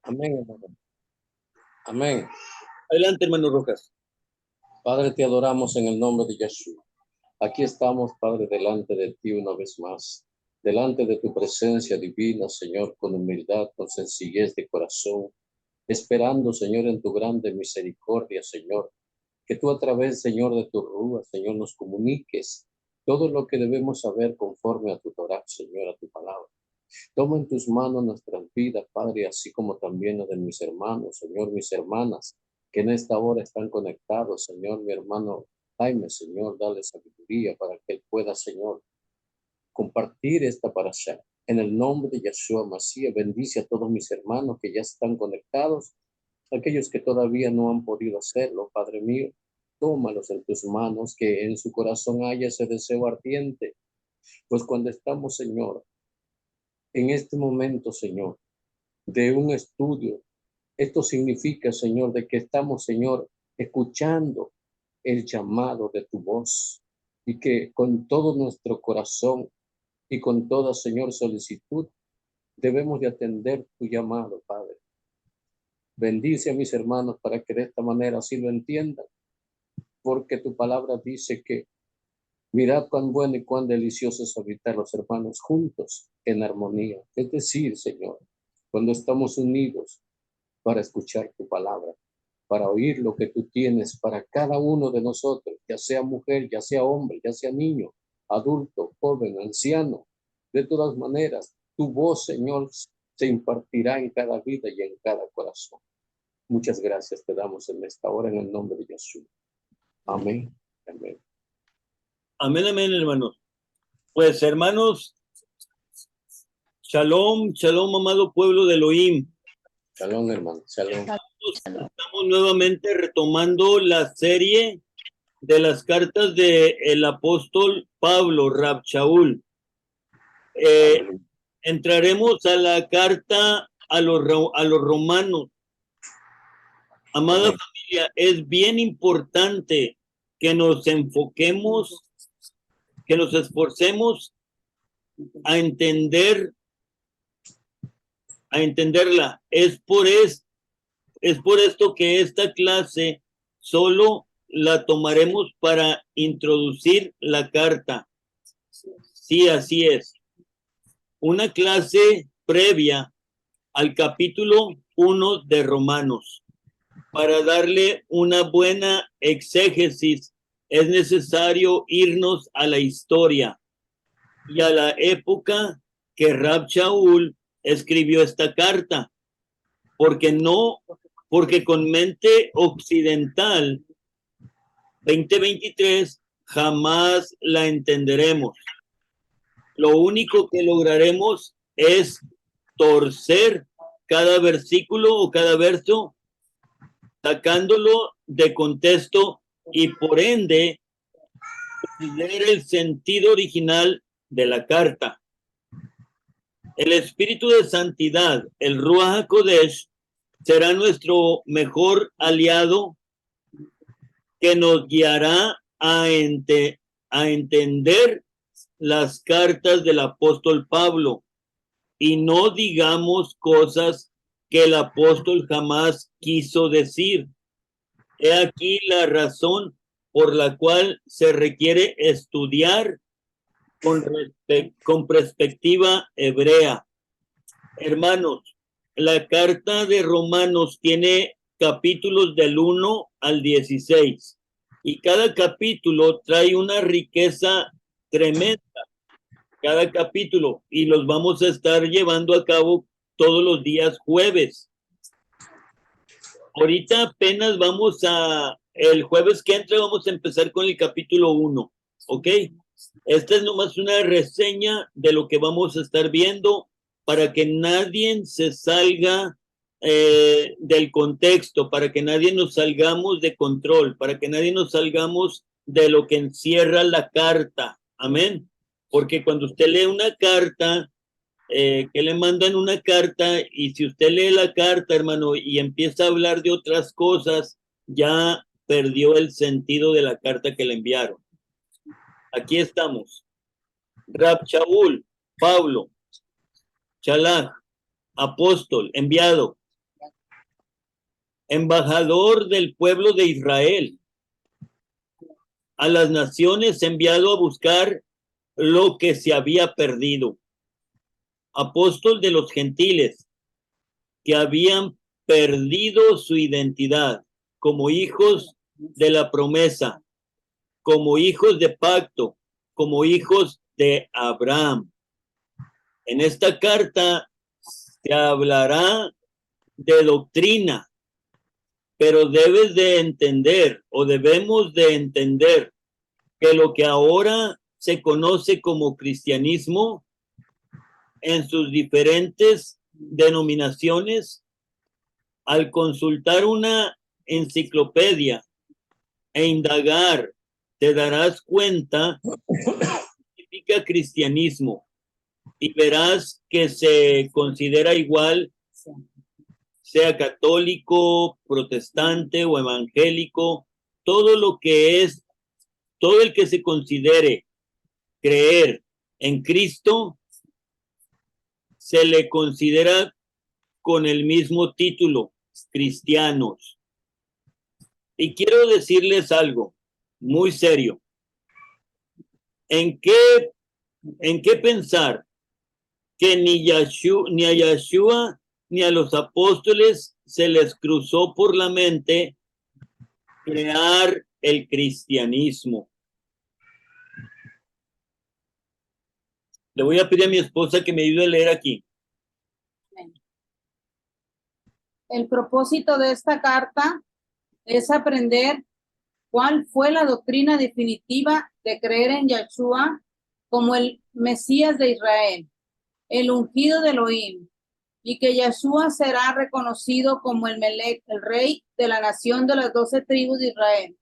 Amén, hermano. Amén. Adelante, hermano Rojas. Padre, te adoramos en el nombre de Yeshua. Aquí estamos, Padre, delante de ti una vez más, delante de tu presencia divina, Señor, con humildad, con sencillez de corazón, esperando, Señor, en tu grande misericordia, Señor, que tú a través, Señor, de tu rúa, Señor, nos comuniques todo lo que debemos saber conforme a tu Torah, Señor, a tu palabra. Toma en tus manos nuestras vidas, Padre, así como también la de mis hermanos, Señor, mis hermanas, que en esta hora están conectados, Señor, mi hermano Jaime, Señor, dale sabiduría para que él pueda, Señor, compartir esta parasha. En el nombre de Yeshua Mashiach, bendice a todos mis hermanos que ya están conectados, aquellos que todavía no han podido hacerlo, Padre mío, tómalos en tus manos, que en su corazón haya ese deseo ardiente, pues cuando estamos, Señor, en este momento, Señor, de un estudio. Esto significa, Señor, de que estamos, Señor, escuchando el llamado de tu voz y que con todo nuestro corazón y con toda, Señor, solicitud, debemos de atender tu llamado, Padre. Bendice a mis hermanos para que de esta manera así lo entiendan, porque tu palabra dice que mirad cuán bueno y cuán delicioso es habitar los hermanos juntos en armonía. Es decir, Señor, cuando estamos unidos para escuchar tu palabra, para oír lo que tú tienes para cada uno de nosotros, ya sea mujer, ya sea hombre, ya sea niño, adulto, joven, anciano. De todas maneras, tu voz, Señor, se impartirá en cada vida y en cada corazón. Muchas gracias te damos en esta hora en el nombre de Jesús. Amén. Amén. Amén, amén, hermanos. Pues, hermanos, shalom, shalom, amado pueblo de Elohim. Shalom, hermano. Shalom. Estamos nuevamente retomando la serie de las cartas del apóstol Pablo, Rab Shaul. Entraremos a la carta a los romanos. Amada familia, es bien importante que nos enfoquemos, que nos esforcemos a entenderla. Es por esto que esta clase solo la tomaremos para introducir la carta. Sí, así es. Una clase previa al capítulo 1 de Romanos. Para darle una buena exégesis es necesario irnos a la historia y a la época que Rab Shaul escribió esta carta, porque con mente occidental 2023 jamás la entenderemos. Lo único que lograremos es torcer cada versículo o cada verso, sacándolo de contexto y por ende leer el sentido original de la carta. El espíritu de santidad, el Ruach HaKodesh, será nuestro mejor aliado que nos guiará a entender las cartas del apóstol Pablo y no digamos cosas que el apóstol jamás quiso decir. He aquí la razón por la cual se requiere estudiar con perspectiva hebrea. Hermanos, la carta de Romanos tiene capítulos del 1 al 16 y cada capítulo trae una riqueza tremenda, cada capítulo, y los vamos a estar llevando a cabo todos los días jueves. Ahorita apenas el jueves que entra vamos a empezar con el capítulo 1, ¿ok? Esta es nomás una reseña de lo que vamos a estar viendo para que nadie se salga del contexto, para que nadie nos salgamos de control, para que nadie nos salgamos de lo que encierra la carta. Amén. Porque cuando usted lee una carta, que le mandan una carta, y si usted lee la carta, hermano, y empieza a hablar de otras cosas, ya perdió el sentido de la carta que le enviaron. Aquí estamos. Rab Shaul, Pablo, Shalach, apóstol, enviado, embajador del pueblo de Israel, a las naciones enviado a buscar lo que se había perdido, apóstol de los gentiles que habían perdido su identidad como hijos de la promesa, como hijos de pacto, como hijos de Abraham. En esta carta se hablará de doctrina, pero debes de entender o debemos de entender que lo que ahora se conoce como cristianismo en sus diferentes denominaciones, al consultar una enciclopedia e indagar, te darás cuenta que significa cristianismo y verás que se considera igual, sea católico, protestante o evangélico, todo lo que es, todo el que se considere creer en Cristo, se le considera con el mismo título, cristianos. Y quiero decirles algo muy serio. ¿En qué pensar que ni a Yeshua ni a los apóstoles se les cruzó por la mente crear el cristianismo? Le voy a pedir a mi esposa que me ayude a leer aquí. El propósito de esta carta es aprender cuál fue la doctrina definitiva de creer en Yeshua como el Mesías de Israel, el ungido de Elohim, y que Yeshua será reconocido como el Melech, el rey de la nación de las 12 tribus de Israel.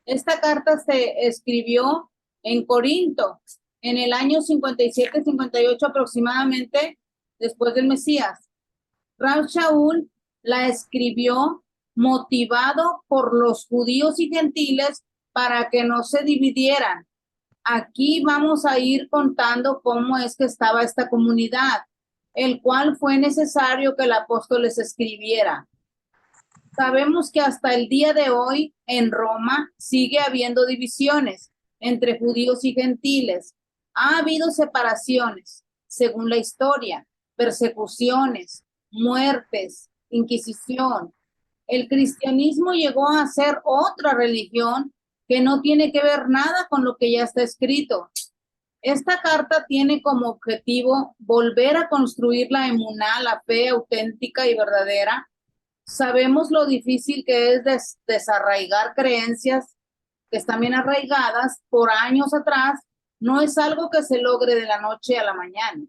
Esta carta se escribió en Corinto en el año 57-58 aproximadamente después del Mesías. Rav Shaul la escribió motivado por los judíos y gentiles para que no se dividieran. Aquí vamos a ir contando cómo es que estaba esta comunidad, el cual fue necesario que el apóstol les escribiera. Sabemos que hasta el día de hoy en Roma sigue habiendo divisiones entre judíos y gentiles. Ha habido separaciones, según la historia, persecuciones, muertes, inquisición. El cristianismo llegó a ser otra religión que no tiene que ver nada con lo que ya está escrito. Esta carta tiene como objetivo volver a construir la emuná, la fe auténtica y verdadera. Sabemos lo difícil que es desarraigar creencias que están bien arraigadas por años atrás. No es algo que se logre de la noche a la mañana.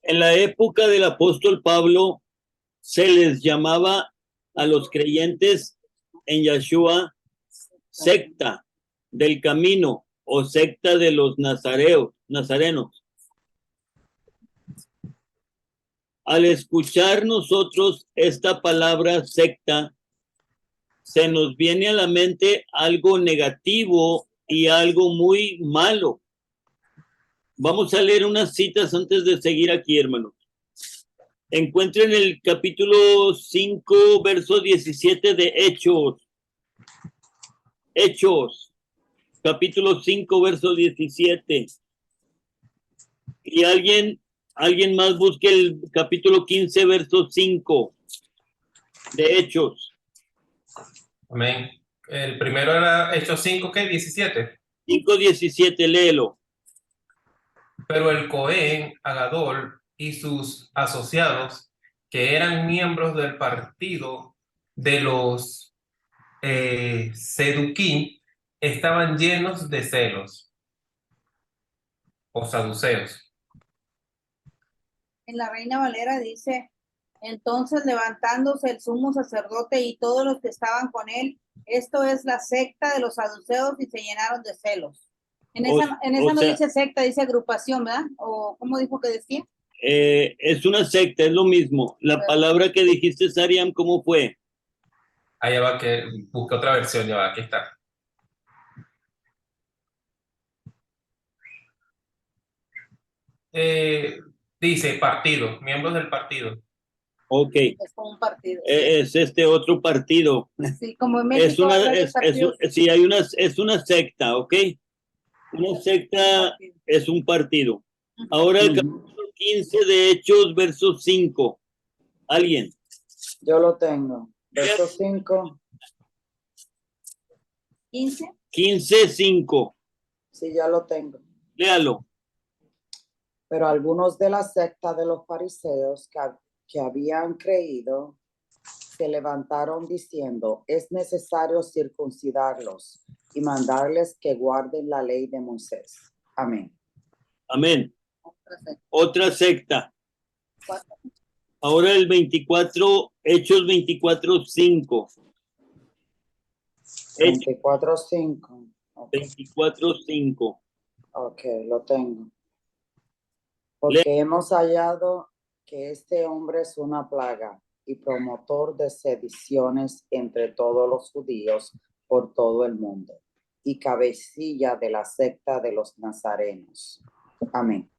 En la época del apóstol Pablo se les llamaba a los creyentes en Yeshua secta del camino o secta de los nazarenos. Al escuchar nosotros esta palabra secta, se nos viene a la mente algo negativo y algo muy malo. Vamos a leer unas citas antes de seguir aquí, hermanos. Encuentren el capítulo 5, verso 17 de Hechos. Hechos, capítulo 5, verso 17. Y alguien más busque el capítulo 15, verso 5 de Hechos. Amén. El primero era Hechos 5, ¿qué? 17. 5:17, léelo. Pero el Cohen, Agadol y sus asociados, que eran miembros del partido de los Seduquín, estaban llenos de celos, o saduceos. En la Reina Valera dice, entonces levantándose el sumo sacerdote y todos los que estaban con él, esto es la secta de los saduceos, y se llenaron de celos. En esa no dice secta, dice agrupación, ¿verdad? ¿O cómo dijo que decía? Es una secta, es lo mismo. La palabra que dijiste, Sariam, ¿cómo fue? Allá va, que busque otra versión, ya va, aquí está. Dice partido, miembros del partido. Ok. Es como un partido. Es este otro partido. Sí, como en Es México. una, hay varios es, partidos. sí, hay una, es una secta, ¿ok? Una secta es un partido. Ahora el capítulo 15 de Hechos, verso 5. ¿Alguien? Yo lo tengo. Verso 5. 15. 15, 5. Sí, ya lo tengo. Léalo. Pero algunos de la secta de los fariseos que habían creído se levantaron diciendo, es necesario circuncidarlos y mandarles que guarden la ley de Moisés. Amén. Amén. Otra secta. Ahora el 24, Hechos 24, 5. 24:5. 24, 5. Ok, lo tengo. Porque hemos hallado que este hombre es una plaga y promotor de sediciones entre todos los judíos por todo el mundo y cabecilla de la secta de los nazarenos. Amén.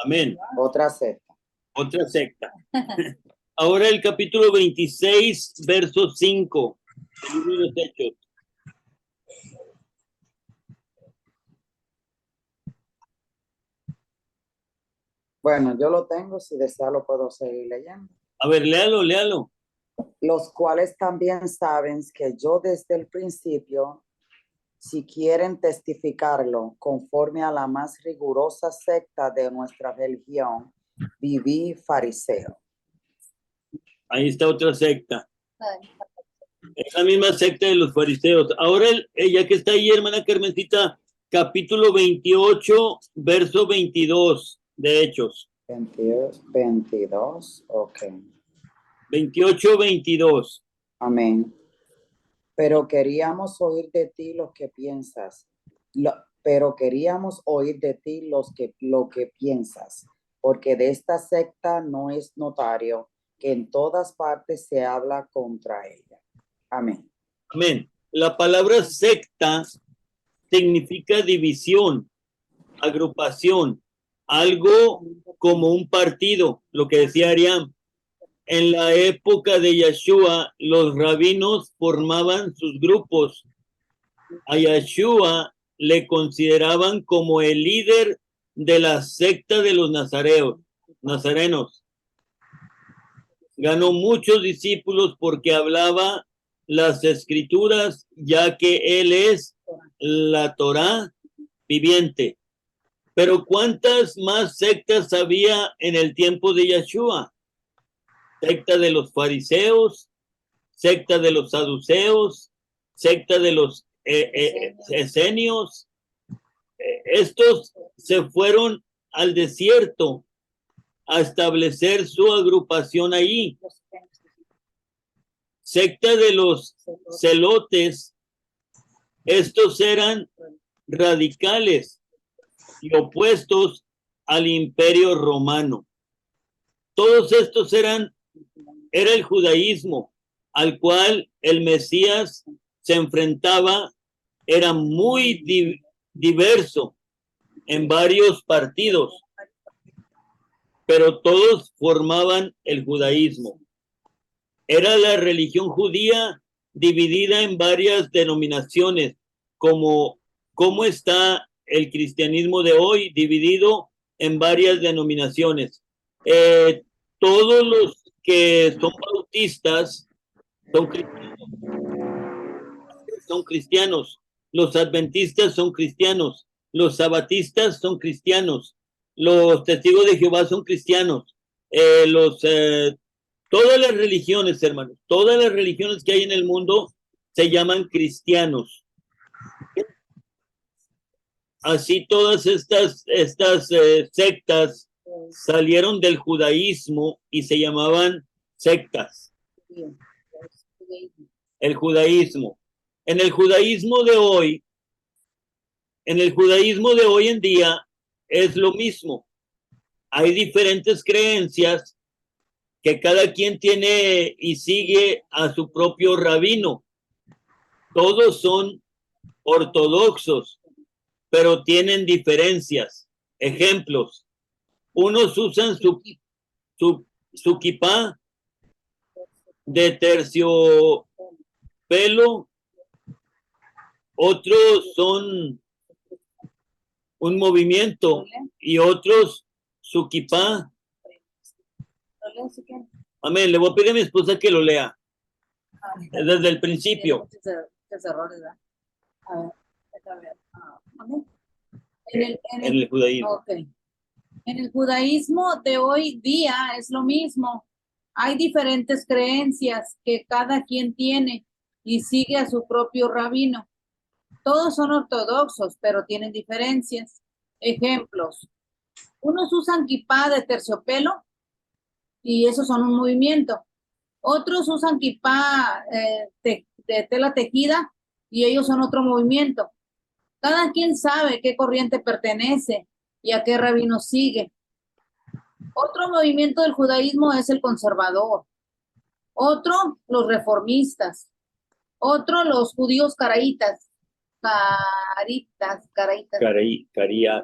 Amén. Otra secta. Otra secta. Ahora el capítulo 26, verso 5. El libro de los Hechos. Bueno, yo lo tengo, si desea lo puedo seguir leyendo. A ver, léalo, léalo. Los cuales también saben que yo desde el principio, si quieren testificarlo, conforme a la más rigurosa secta de nuestra religión, viví fariseo. Ahí está otra secta. Es la misma secta de los fariseos. Ahora, ya que está ahí, hermana Carmencita, capítulo 28, verso 22 de Hechos. 22, ok. 28, 22. Amén. Pero queríamos oír de ti lo que piensas. Pero queríamos oír de ti lo que piensas, porque de esta secta no es notario que en todas partes se habla contra ella. Amén. Amén. La palabra secta significa división, agrupación, algo como un partido, lo que decía Ariam. En la época de Yeshua, los rabinos formaban sus grupos. A Yeshua le consideraban como el líder de la secta de los nazarenos. Ganó muchos discípulos porque hablaba las escrituras, ya que él es la Torá viviente. Pero ¿cuántas más sectas había en el tiempo de Yeshua? Secta de los fariseos, secta de los saduceos, secta de los esenios. Estos se fueron al desierto a establecer su agrupación ahí. Secta de los celotes, estos eran radicales y opuestos al imperio romano. Todos estos era el judaísmo al cual el Mesías se enfrentaba, era muy diverso en varios partidos, pero todos formaban el judaísmo. Era la religión judía dividida en varias denominaciones, como está el cristianismo de hoy, dividido en varias denominaciones. Todos los que son bautistas son cristianos, los adventistas son cristianos, los sabatistas son cristianos, los testigos de Jehová son cristianos, todas las religiones, hermanos, todas las religiones que hay en el mundo se llaman cristianos. Así todas estas sectas salieron del judaísmo y se llamaban sectas. El judaísmo. En el judaísmo de hoy en día es lo mismo. Hay diferentes creencias que cada quien tiene y sigue a su propio rabino. Todos son ortodoxos, pero tienen diferencias. Ejemplos. Unos usan su kipá de terciopelo, otros son un movimiento y otros su kipá. Amén. Le voy a pedir a mi esposa que lo lea desde el principio. En el judaísmo. Okay. En el judaísmo de hoy día es lo mismo. Hay diferentes creencias que cada quien tiene y sigue a su propio rabino. Todos son ortodoxos, pero tienen diferencias. Ejemplos. Unos usan kipá de terciopelo y esos son un movimiento. Otros usan kipá de tela tejida y ellos son otro movimiento. Cada quien sabe qué corriente pertenece y a qué rabino sigue. Otro movimiento del judaísmo es el conservador. Otro, los reformistas. Otro, los judíos caraítas.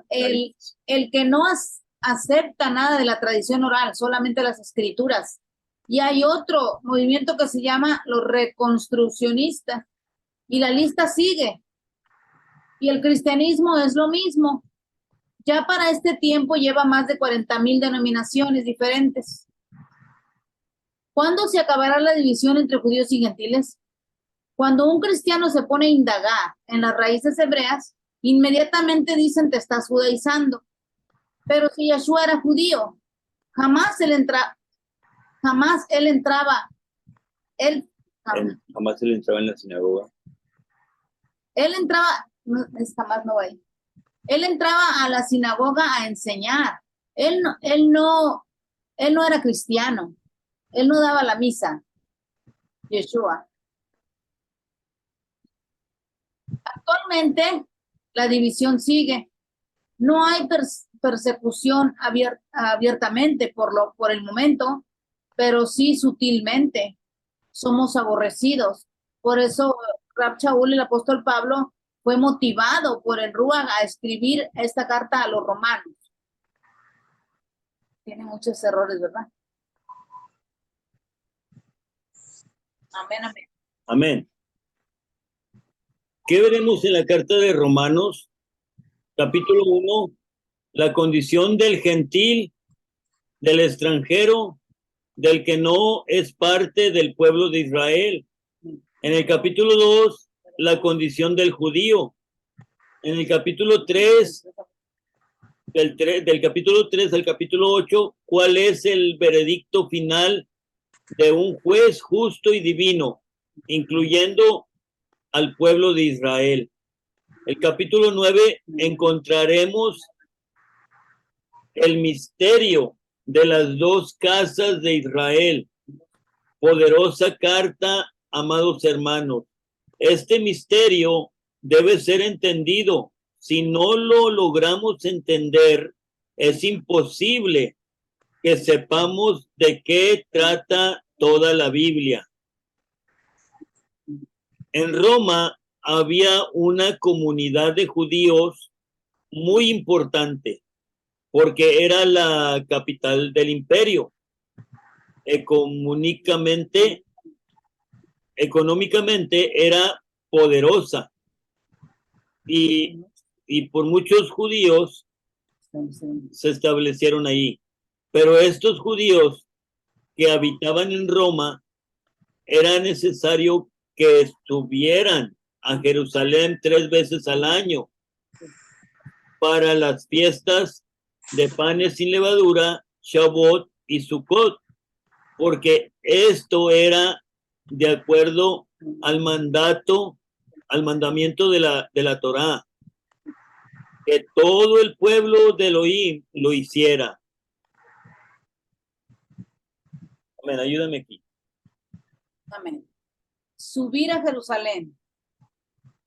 El que no acepta nada de la tradición oral, solamente las escrituras. Y hay otro movimiento que se llama los reconstruccionistas. Y la lista sigue. Y el cristianismo es lo mismo. Ya para este tiempo lleva más de 40,000 denominaciones diferentes. ¿Cuándo se acabará la división entre judíos y gentiles? Cuando un cristiano se pone a indagar en las raíces hebreas, inmediatamente dicen te estás judaizando. Pero si Yeshua era judío, jamás él entraba en la sinagoga. Él entraba a la sinagoga a enseñar. Él no era cristiano. Él no daba la misa. Yeshua. Actualmente la división sigue. No hay persecución abiertamente por el momento, pero sí sutilmente. Somos aborrecidos. Por eso Rab Shaul, el apóstol Pablo, fue motivado por el Ruach a escribir esta carta a los romanos. Tiene muchos errores, ¿verdad? Amén, amén. Amén. ¿Qué veremos en la carta de Romanos, capítulo 1? La condición del gentil, del extranjero, del que no es parte del pueblo de Israel. En el capítulo 2, la condición del judío. En el capítulo 3, del capítulo 3 al capítulo 8, ¿cuál es el veredicto final de un juez justo y divino, incluyendo al pueblo de Israel? El capítulo 9 encontraremos el misterio de las dos casas de Israel. Poderosa carta, amados hermanos. Este misterio debe ser entendido. Si no lo logramos entender, es imposible que sepamos de qué trata toda la Biblia. En Roma había una comunidad de judíos muy importante porque era la capital del imperio. Económicamente era poderosa y por muchos judíos se establecieron ahí. Pero estos judíos que habitaban en Roma, era necesario que estuvieran a Jerusalén 3 veces al año para las fiestas de panes sin levadura, Shavuot y Sukkot, porque esto era de acuerdo al mandamiento de la Torá, que todo el pueblo de Elohim lo hiciera. Amén, ayúdame aquí. Amén. Subir a Jerusalén.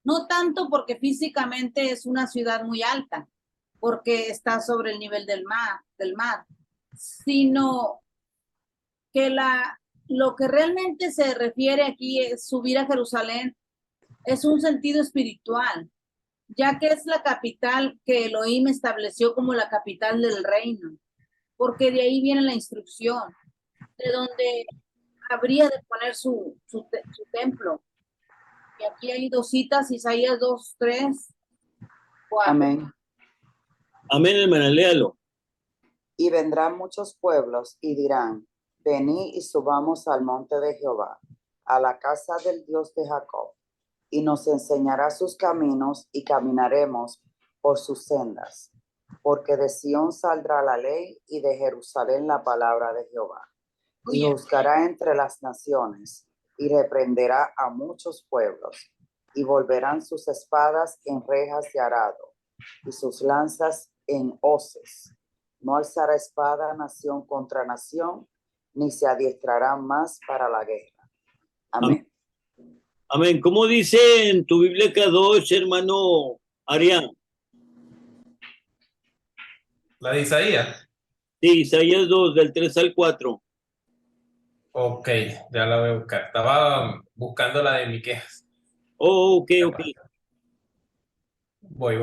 No tanto porque físicamente es una ciudad muy alta, porque está sobre el nivel del mar, sino que lo que realmente se refiere aquí es subir a Jerusalén, es un sentido espiritual, ya que es la capital que Elohim estableció como la capital del reino, porque de ahí viene la instrucción, de donde habría de poner su templo. Y aquí hay dos citas, Isaías 2, 3, 4. Amén. Amén, hermana, léalo. Y vendrán muchos pueblos y dirán, venid y subamos al monte de Jehová, a la casa del Dios de Jacob, y nos enseñará sus caminos y caminaremos por sus sendas. Porque de Sión saldrá la ley y de Jerusalén la palabra de Jehová. Y juzgará entre las naciones y reprenderá a muchos pueblos. Y volverán sus espadas en rejas de arado y sus lanzas en hoces. No alzará espada nación contra nación, ni se adiestrarán más para la guerra. Amén. Amén. ¿Cómo dice en tu Biblia Kadosh, hermano Arián? La de Isaías. Sí, Isaías 2, del 3 al 4. Ok, ya la voy a buscar. Estaba buscando la de Miqueas. Oh, ok, ok. Voy.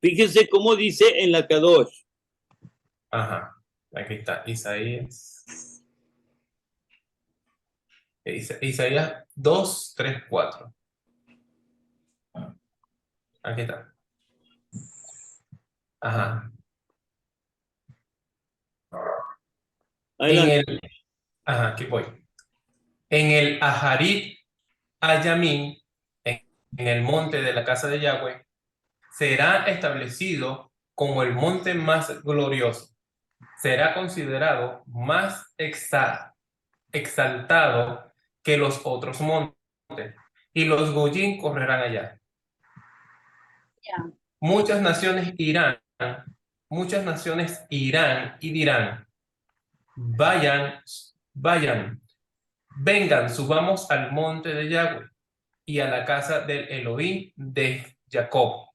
Fíjese cómo dice en la Kadosh. Ajá, aquí está, Isaías. Isaías 2, 3, 4. Aquí está. Ajá. Adelante. Ajá, aquí voy. En el Aharit Ayamín, en el monte de la casa de Yahweh, será establecido como el monte más glorioso. Será considerado más exaltado que los otros montes, y los Goyim correrán allá. Ya. Muchas naciones irán y dirán, vayan, vengan, subamos al monte de Yahweh y a la casa del Elohim de Jacob.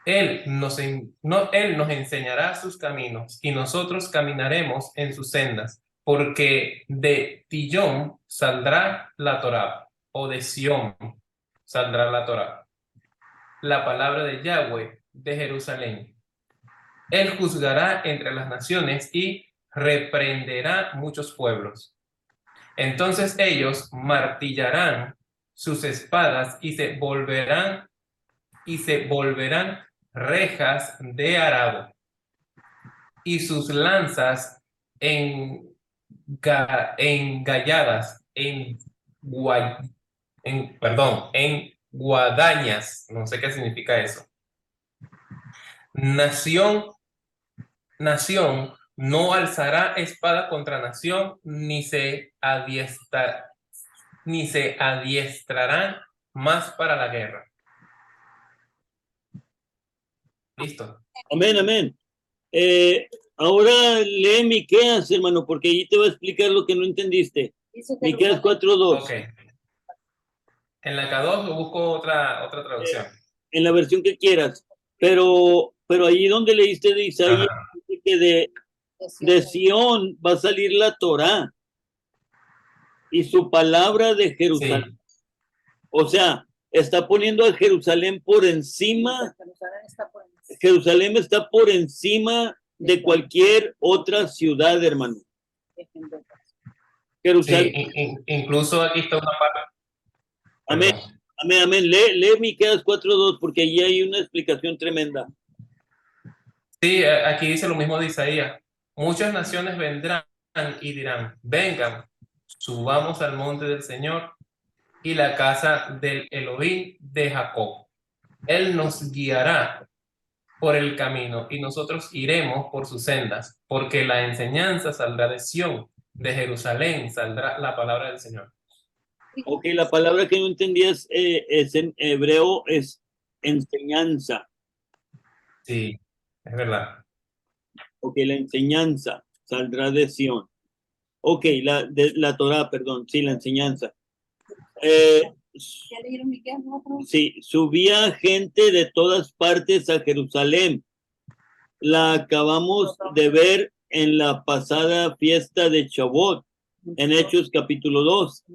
Él nos enseñará sus caminos y nosotros caminaremos en sus sendas, porque de Tillón saldrá la Torá, o de Sión saldrá la Torá, la palabra de Yahweh de Jerusalén. Él juzgará entre las naciones y reprenderá muchos pueblos. Entonces ellos martillarán sus espadas y se volverán rejas de arado, y sus lanzas engalladas en guadañas. No sé qué significa eso. Nación no alzará espada contra nación, ni se adiestrarán más para la guerra. Listo. Amén, amén. Ahora lee Miqueas, hermano, porque allí te va a explicar lo que no entendiste. Miqueas 4:2. Ok. En la K2 busco otra traducción. En la versión que quieras. Pero allí donde leíste de Isaías, dice que de Sión va a salir la Torá y su palabra de Jerusalén. Sí. O sea, está poniendo a Jerusalén por encima. Jerusalén está por encima de cualquier otra ciudad, hermano. Jerusalén. Sí, incluso aquí está una parte. Amén, Perdón. amén. Lee Miqueas 4:2 porque allí hay una explicación tremenda. Sí, aquí dice lo mismo de Isaías. Muchas naciones vendrán y dirán, vengan, subamos al monte del Señor y la casa del Elohim de Jacob. Él nos guiará por el camino y nosotros iremos por sus sendas, porque la enseñanza saldrá de Sión, de Jerusalén saldrá la palabra del Señor. Ok, la palabra que no entendías es en hebreo, es enseñanza. Sí, es verdad. Ok, la enseñanza saldrá de Sión. Ok, la Torá, perdón, sí, la enseñanza. Sí, subía gente de todas partes a Jerusalén. La acabamos de ver en la pasada fiesta de Shavuot, en Hechos capítulo 2.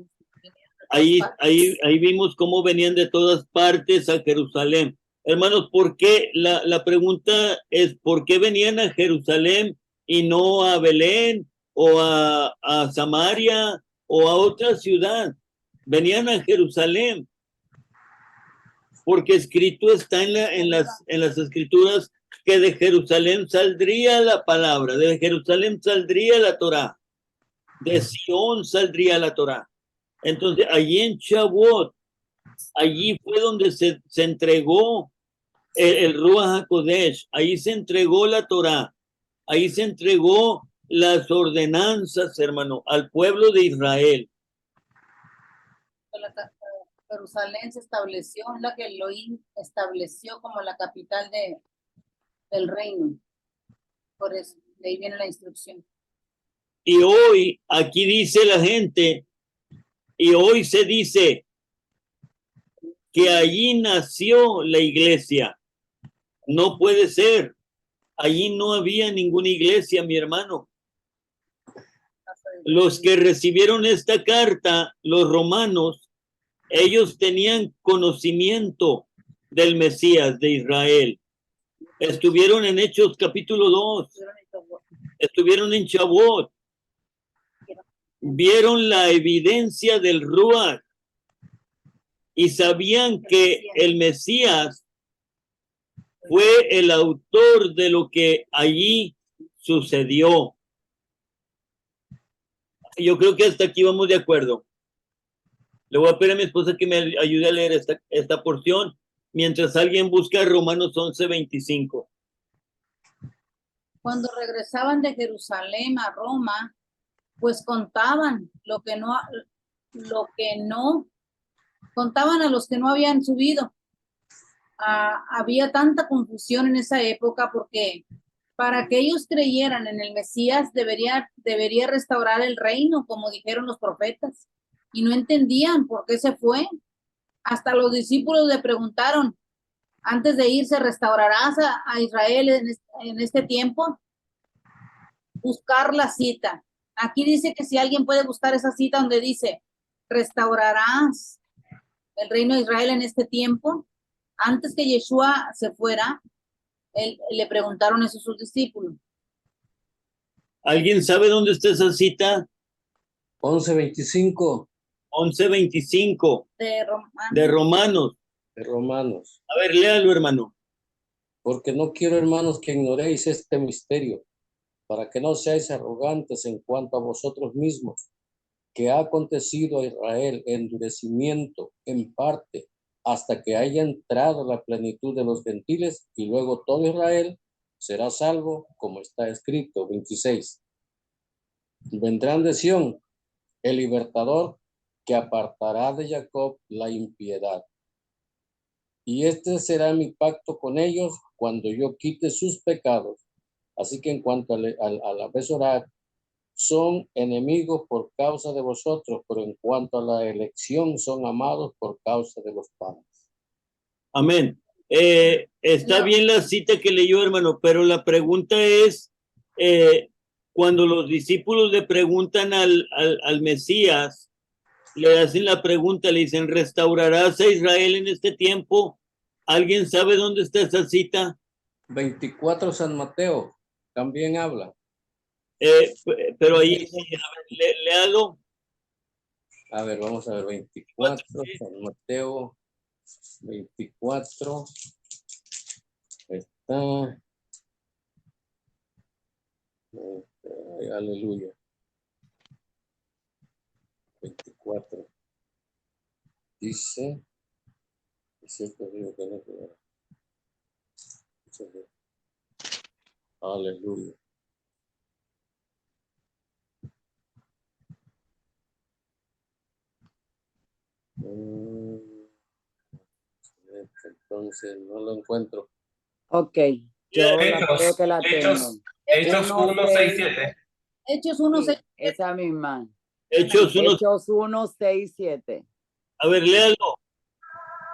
Ahí vimos cómo venían de todas partes a Jerusalén. Hermanos, ¿por qué? La pregunta es, ¿por qué venían a Jerusalén y no a Belén o a Samaria o a otra ciudad? Venían a Jerusalén porque escrito está en las escrituras que de Jerusalén saldría la palabra, de Jerusalén saldría la Torá, de Sion saldría la Torá. Entonces, allí en Shavuot, allí fue donde se entregó el Ruach HaKodesh, ahí se entregó la Torá, ahí se entregó las ordenanzas, hermano, al pueblo de Israel. Jerusalén se estableció, es la que Elohim estableció como la capital del reino. Por eso, de ahí viene la instrucción. Y hoy, aquí dice la gente, y hoy se dice que allí nació la iglesia. No puede ser. Allí no había ninguna iglesia, mi hermano. Los que recibieron esta carta, los romanos, ellos tenían conocimiento del Mesías de Israel. Estuvieron en Hechos capítulo 2. Estuvieron en Shavuot. Vieron la evidencia del Ruach y sabían que el Mesías fue el autor de lo que allí sucedió. Yo creo que hasta aquí vamos de acuerdo. Le voy a pedir a mi esposa que me ayude a leer esta porción mientras alguien busca Romanos 11:25. Cuando regresaban de Jerusalén a Roma, pues contaban contaban a los que no habían subido. Había tanta confusión en esa época porque para que ellos creyeran en el Mesías debería restaurar el reino, como dijeron los profetas, y no entendían por qué se fue. Hasta los discípulos le preguntaron, antes de irse, ¿restaurarás a Israel en este tiempo? Buscar la cita. Aquí dice que si alguien puede buscar esa cita donde dice, ¿restaurarás el reino de Israel en este tiempo? Antes que Yeshua se fuera, le preguntaron eso a sus discípulos. ¿Alguien sabe dónde está esa cita? 11:25 11:25 De Romanos. de Romanos. de Romanos. A ver, léalo, hermano. Porque no quiero, hermanos, que ignoréis este misterio, para que no seáis arrogantes en cuanto a vosotros mismos, que ha acontecido a Israel endurecimiento en parte hasta que haya entrado la plenitud de los gentiles, y luego todo Israel será salvo, como está escrito. 26. Vendrán de Sión el libertador, que apartará de Jacob la impiedad. Y este será mi pacto con ellos cuando yo quite sus pecados. Así que en cuanto a la Besorat, son enemigos por causa de vosotros, pero en cuanto a la elección, son amados por causa de los padres. Amén. Está bien la cita que leyó, hermano, pero la pregunta es, cuando los discípulos le preguntan al Mesías, le hacen la pregunta, le dicen, ¿restaurarás a Israel en este tiempo? ¿Alguien sabe dónde está esa cita? 24 San Mateo también habla. Pero ahí, léalo. A ver, vamos a ver, 24 San Mateo 24 está. Aleluya. 24 dice, aleluya. Entonces no lo encuentro. Ok, yo creo que la tengo. Hechos 1:6-7. Hechos 1, Sí, esa misma. Hechos 1. Hechos 1:6-7. A ver, léalo.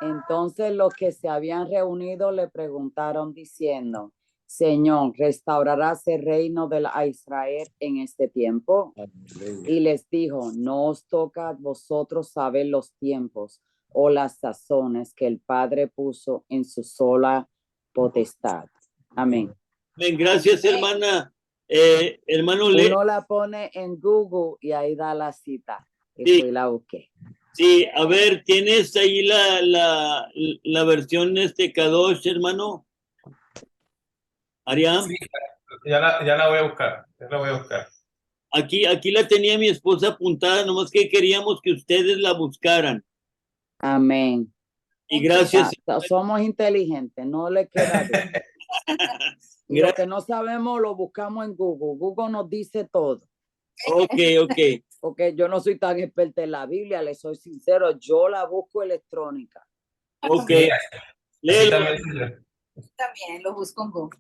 Entonces los que se habían reunido le preguntaron diciendo, Señor, ¿restaurarás el reino de Israel en este tiempo? Aleluya. Y les dijo, no os toca a vosotros saber los tiempos, o las sazones que el Padre puso en su sola potestad. Amén. Bien, gracias, hermana. Hermano, Uno la pone en Google y ahí da la cita. Y Sí. fui y la busqué. sí, a ver, ¿tienes ahí la versión Kadosh, hermano? Ariam, Sí, ya la voy a buscar. Ya la voy a buscar. aquí la tenía mi esposa apuntada, nomás que queríamos que ustedes la buscaran. Amén. Y gracias. Somos inteligentes, no le queda duda. Y lo que no sabemos lo buscamos en Google. Google nos dice todo. Ok, ok. Porque yo no soy tan experta en la Biblia, le soy sincero, yo la busco electrónica. Ok. Sí, así Léelo. también hice yo. También lo busco en Google.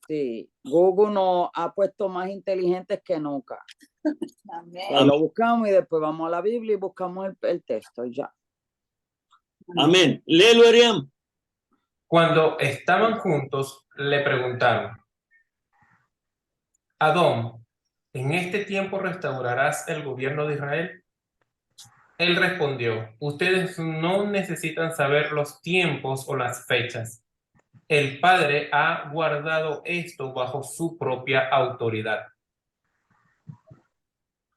Sí, Google nos ha puesto más inteligentes que nunca. Amén. Que lo buscamos y después vamos a la Biblia y buscamos el texto y ya. Amén. Léelo, Ariam. Cuando estaban juntos, le preguntaron, Adón, ¿en este tiempo restaurarás el gobierno de Israel? Él respondió, ustedes no necesitan saber los tiempos o las fechas. El Padre ha guardado esto bajo su propia autoridad.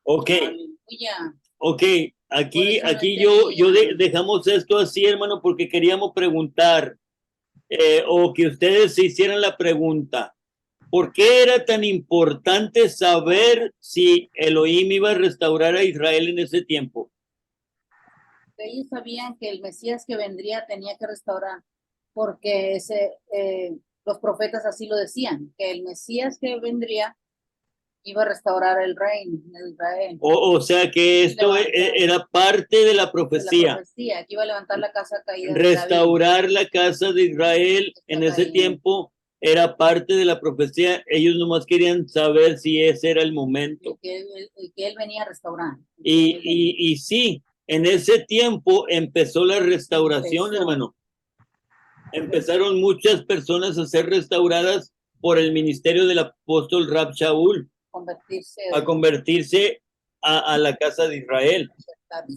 Ok. Aleluya. Ok, aquí, Por eso no aquí entendía. dejamos esto así, hermano, porque queríamos preguntar o que ustedes se hicieran la pregunta. ¿Por qué era tan importante saber si Elohim iba a restaurar a Israel en ese tiempo? Ellos sabían que el Mesías que vendría tenía que restaurar, porque los profetas así lo decían, que el Mesías que vendría iba a restaurar el reino de Israel. O sea que esto era parte de la De profecía. la profecía, que iba a levantar la casa caída de Restaurar la casa de Israel en ese tiempo era parte de la profecía. Ellos nomás querían saber si ese era el momento. Y que él venía a restaurar. Y sí, en ese tiempo empezó la restauración, hermano. Empezaron muchas personas a ser restauradas por el ministerio del apóstol Rab Shaul, a convertirse a la casa de Israel,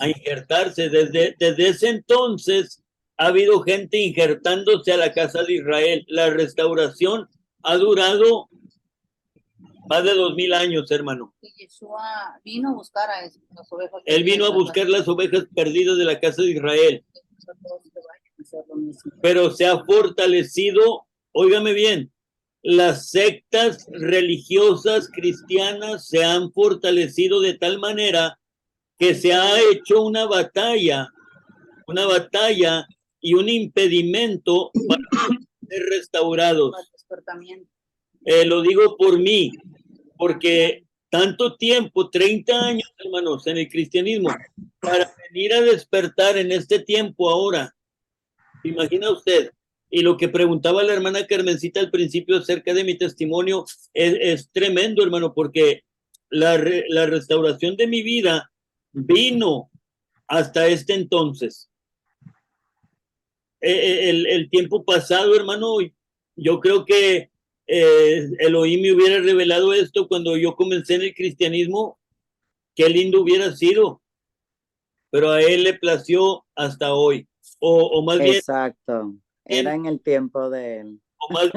a injertarse. Desde ese entonces ha habido gente injertándose a la casa de Israel. La restauración ha durado más de 2000 años, hermano. Y Yeshua vino a buscar a las ovejas. Él vino a buscar las ovejas perdidas de la casa de Israel. Pero se ha fortalecido, óigame bien, las sectas religiosas cristianas se han fortalecido de tal manera que se ha hecho una batalla y un impedimento para ser restaurados. Lo digo por mí, porque tanto tiempo, 30 años, hermanos, en el cristianismo, para venir a despertar en este tiempo ahora. Imagina usted, y lo que preguntaba la hermana Carmencita al principio acerca de mi testimonio es tremendo, hermano, porque la restauración de mi vida vino hasta este entonces. El tiempo pasado, hermano, yo creo que Elohim me hubiera revelado esto cuando yo comencé en el cristianismo, qué lindo hubiera sido, pero a él le plació hasta hoy, o más bien. Exacto, era en el tiempo de él. O más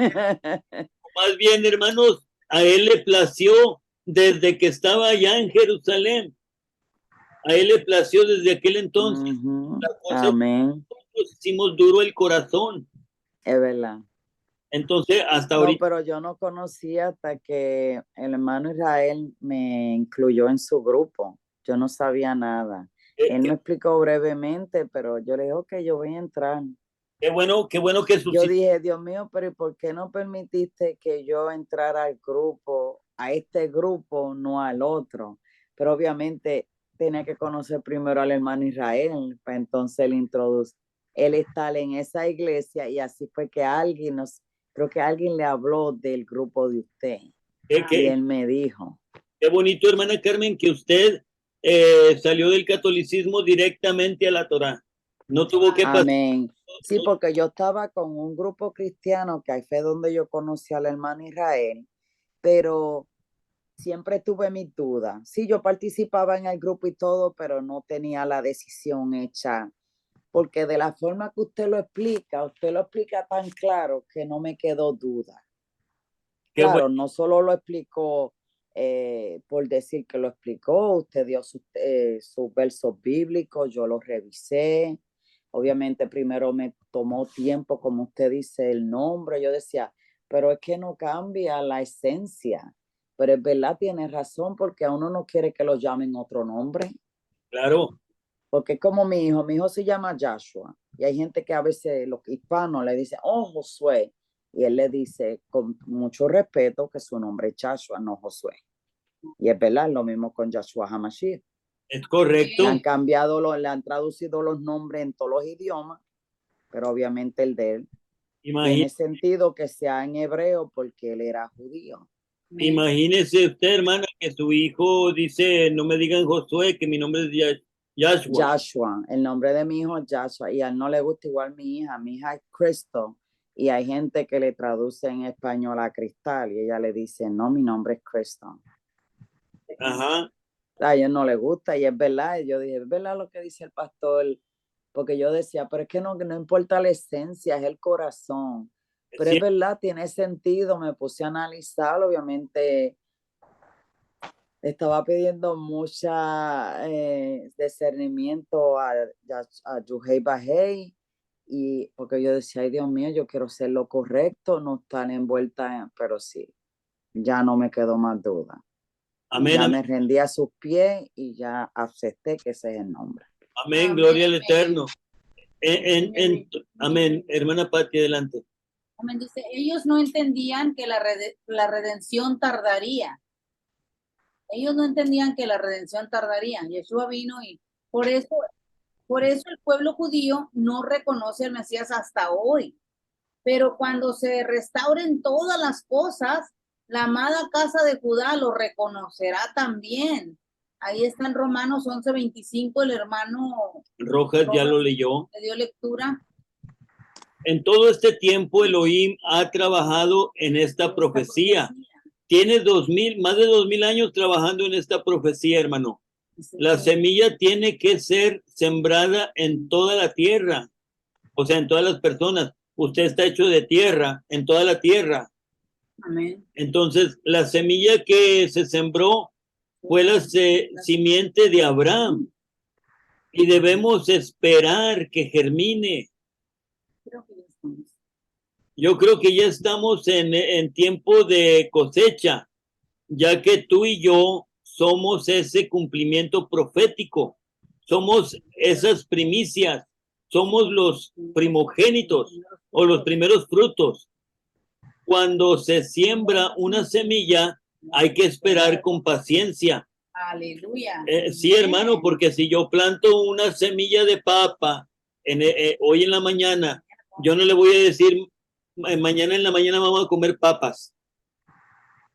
bien, hermanos, a él le plació desde que estaba allá en Jerusalén. A él le plació desde aquel entonces. La cosa Amén. nosotros hicimos duro el corazón. Es verdad. Entonces, hasta No, ahorita. pero yo no conocía hasta que el hermano Israel me incluyó en su grupo. Yo no sabía nada. Él me explicó brevemente, pero yo le dije, ok, yo voy a entrar. Qué bueno que Yo dije, Dios mío, pero ¿y por qué no permitiste que yo entrara al grupo, a este grupo, no al otro? Pero obviamente tenía que conocer primero al hermano Israel, para entonces él estar en esa iglesia, y así fue que creo que alguien le habló del grupo de usted. Y él me dijo. Qué bonito, hermana Carmen, que usted salió del catolicismo directamente a la Torá. No tuvo que pasar. Amén. Sí, porque yo estaba con un grupo cristiano, que ahí fue donde yo conocí al hermano Israel, pero siempre tuve mis dudas. Sí, yo participaba en el grupo y todo, pero no tenía la decisión hecha porque de la forma que usted lo explica tan claro que no me quedó duda. Qué Claro, bueno. no solo lo explicó por decir que lo explicó, usted dio sus versos bíblicos, yo los revisé. Obviamente primero me tomó tiempo, como usted dice, el nombre. Yo decía, pero es que no cambia la esencia. Pero es verdad, tiene razón, porque a uno no quiere que lo llamen otro nombre. Claro, Porque como mi hijo se llama Joshua, y hay gente que a veces los hispanos le dicen, oh, Josué, y él le dice con mucho respeto que su nombre es Joshua, no Josué. Y es verdad, lo mismo con Joshua Hamashiach. es correcto. Le han cambiado, le han traducido los nombres en todos los idiomas, pero obviamente el de él tiene sentido que sea en hebreo porque él era judío. Imagínese usted, hermana, que su hijo dice, no me digan Josué, que mi nombre es Joshua. Joshua, el nombre de mi hijo es Joshua, y a él no le gusta igual mi hija es Crystal, y hay gente que le traduce en español a Cristal, y ella le dice, no, mi nombre es Crystal. Ajá. A ellos no le gusta, y es verdad, y yo dije, es verdad lo que dice el pastor, porque yo decía, pero es que no importa la esencia, es el corazón. Pero Sí, es verdad, tiene sentido, me puse a analizar, obviamente estaba pidiendo mucha discernimiento a Yuhei Bajei, y porque yo decía, ay Dios mío, yo quiero hacer lo correcto, no estar envuelta, pero sí, ya no me quedó más duda. amén, Ya amén, me rendí a sus pies y ya acepté que ese es el nombre. amén, gloria al Eterno. Amén, hermana Pati, adelante. Amén. Dice, ellos no entendían que la redención tardaría. Ellos no entendían que la redención tardaría. Yeshua vino y por eso el pueblo judío no reconoce al Mesías hasta hoy. Pero cuando se restauren todas las cosas, la amada casa de Judá lo reconocerá también. Ahí está en Romanos 11:25, el hermano Rojas ya lo leyó. le dio lectura. En todo este tiempo Elohim ha trabajado en esta profecía. Tiene más de 2000 años trabajando en esta profecía, hermano. La semilla tiene que ser sembrada en toda la tierra, o sea, en todas las personas. Usted está hecho de tierra, en toda la tierra. Amén. Entonces, la semilla que se sembró fue la simiente de Abraham y debemos esperar que germine. Yo creo que ya estamos en tiempo de cosecha, ya que tú y yo somos ese cumplimiento profético, somos esas primicias, somos los primogénitos o los primeros frutos. Cuando se siembra una semilla, hay que esperar con paciencia. Aleluya. Sí, hermano, porque si yo planto una semilla de papa hoy en la mañana, yo no le voy a decir mañana en la mañana vamos a comer papas.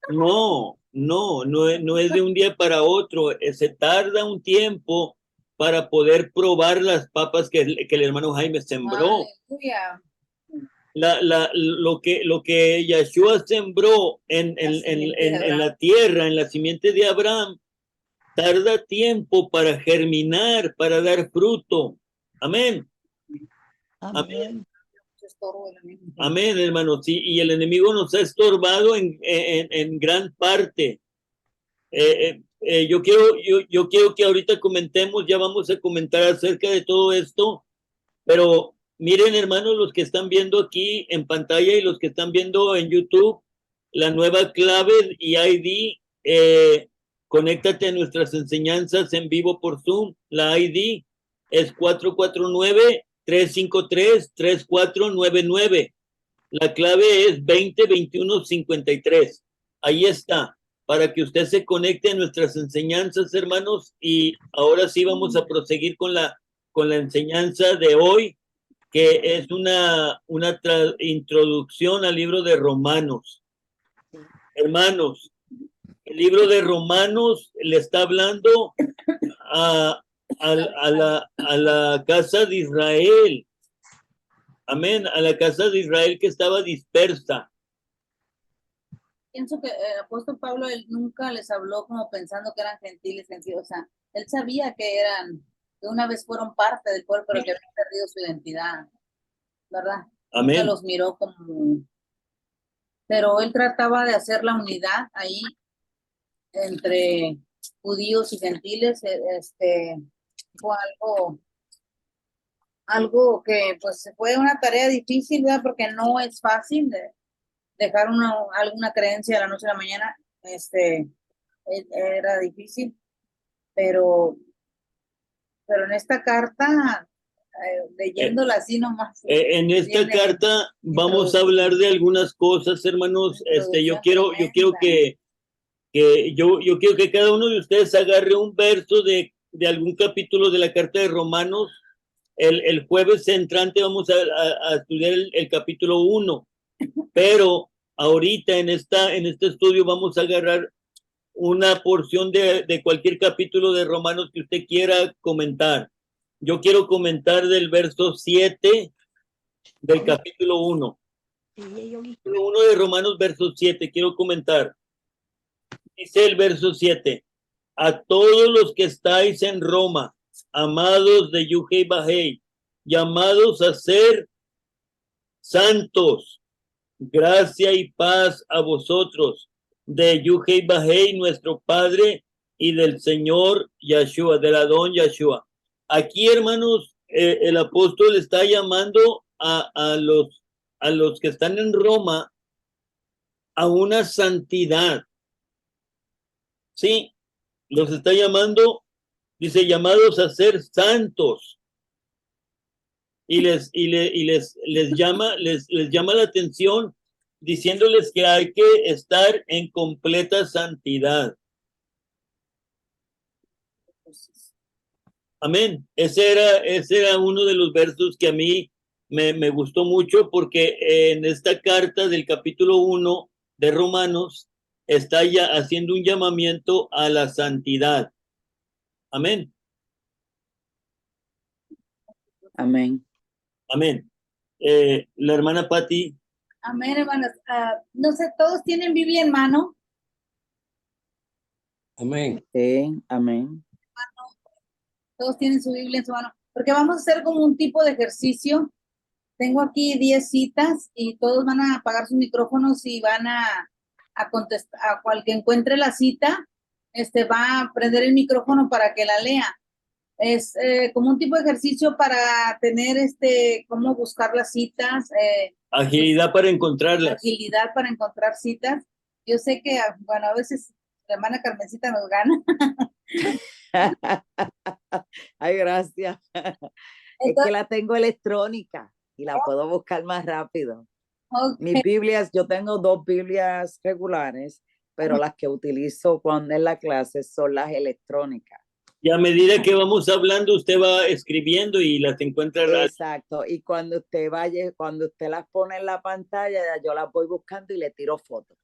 No es de un día para otro. Se tarda un tiempo para poder probar las papas que el hermano Jaime sembró. Aleluya. Lo que Yeshua sembró en la tierra, en la simiente de Abraham, tarda tiempo para germinar, para dar fruto. Amén. Amén. Amén, hermano. Sí, y el enemigo nos ha estorbado en gran parte. Yo quiero que ahorita comentemos, ya vamos a comentar acerca de todo esto, pero miren, hermanos, los que están viendo aquí en pantalla y los que están viendo en YouTube, la nueva clave y ID, conéctate a nuestras enseñanzas en vivo por Zoom. La ID es 449-353-3499. La clave es 202153. Ahí está, para que usted se conecte a nuestras enseñanzas, hermanos, y ahora sí vamos a proseguir con la enseñanza de hoy, que es una introducción al libro de Romanos. Hermanos, el libro de Romanos le está hablando a la casa de Israel. Amén, a la casa de Israel que estaba dispersa. Pienso que el apóstol Pablo, él nunca les habló como pensando que eran gentiles, o sea, él sabía que eran que una vez fueron parte del pueblo, pero que habían perdido su identidad, ¿verdad? Nunca Amén. los miró como... Pero él trataba de hacer la unidad ahí entre judíos y gentiles. Fue algo que pues fue una tarea difícil, ¿verdad? Porque no es fácil de dejar alguna creencia de la noche a la mañana. Era difícil, pero en esta carta, leyéndola así nomás. En esta tiene carta vamos a hablar de algunas cosas, hermanos. Yo quiero que yo quiero que cada uno de ustedes agarre un verso de algún capítulo de la carta de Romanos. El jueves entrante vamos a estudiar el capítulo 1, pero ahorita en este estudio vamos a agarrar una porción de cualquier capítulo de Romanos que usted quiera comentar. Yo quiero comentar del verso 7 del capítulo 1. Capítulo 1 de Romanos, verso 7, quiero comentar. Dice el verso 7: a todos los que estáis en Roma, amados de Yuhei Bajei, llamados a ser santos, gracia y paz a vosotros, de Yuhei Bajei, nuestro Padre, y del Señor Yahshua, del Adón Yahshua. Aquí, hermanos, el apóstol está llamando a los que están en Roma a una santidad. Sí, los está llamando, dice, llamados a ser santos. Y les llama la atención diciéndoles que hay que estar en completa santidad. Amén. Ese era uno de los versos que a mí me gustó mucho, porque en esta carta del capítulo 1 de Romanos está ya haciendo un llamamiento a la santidad. Amén. Amén. Amén. La hermana Patti. Amén, hermanos. No sé, ¿todos tienen Biblia en mano? Amén. Sí, amén. Todos tienen su Biblia en su mano. Porque vamos a hacer como un tipo de ejercicio. Tengo aquí 10 citas y todos van a apagar sus micrófonos y van a contestar. A cual que encuentre la cita, va a prender el micrófono para que la lea. Es como un tipo de ejercicio para tener cómo buscar las citas. Agilidad para encontrarlas. Agilidad para encontrar citas. Yo sé que, bueno, a veces la hermana Carmencita nos gana. Ay, gracias. Es que la tengo electrónica y la puedo buscar más rápido. Okay. Mis Biblias, yo tengo 2 Biblias regulares, pero las que utilizo cuando en la clase son las electrónicas. Y a medida que vamos hablando, usted va escribiendo y las encuentra. Exacto. Y cuando usted las pone en la pantalla, yo las voy buscando y le tiro fotos.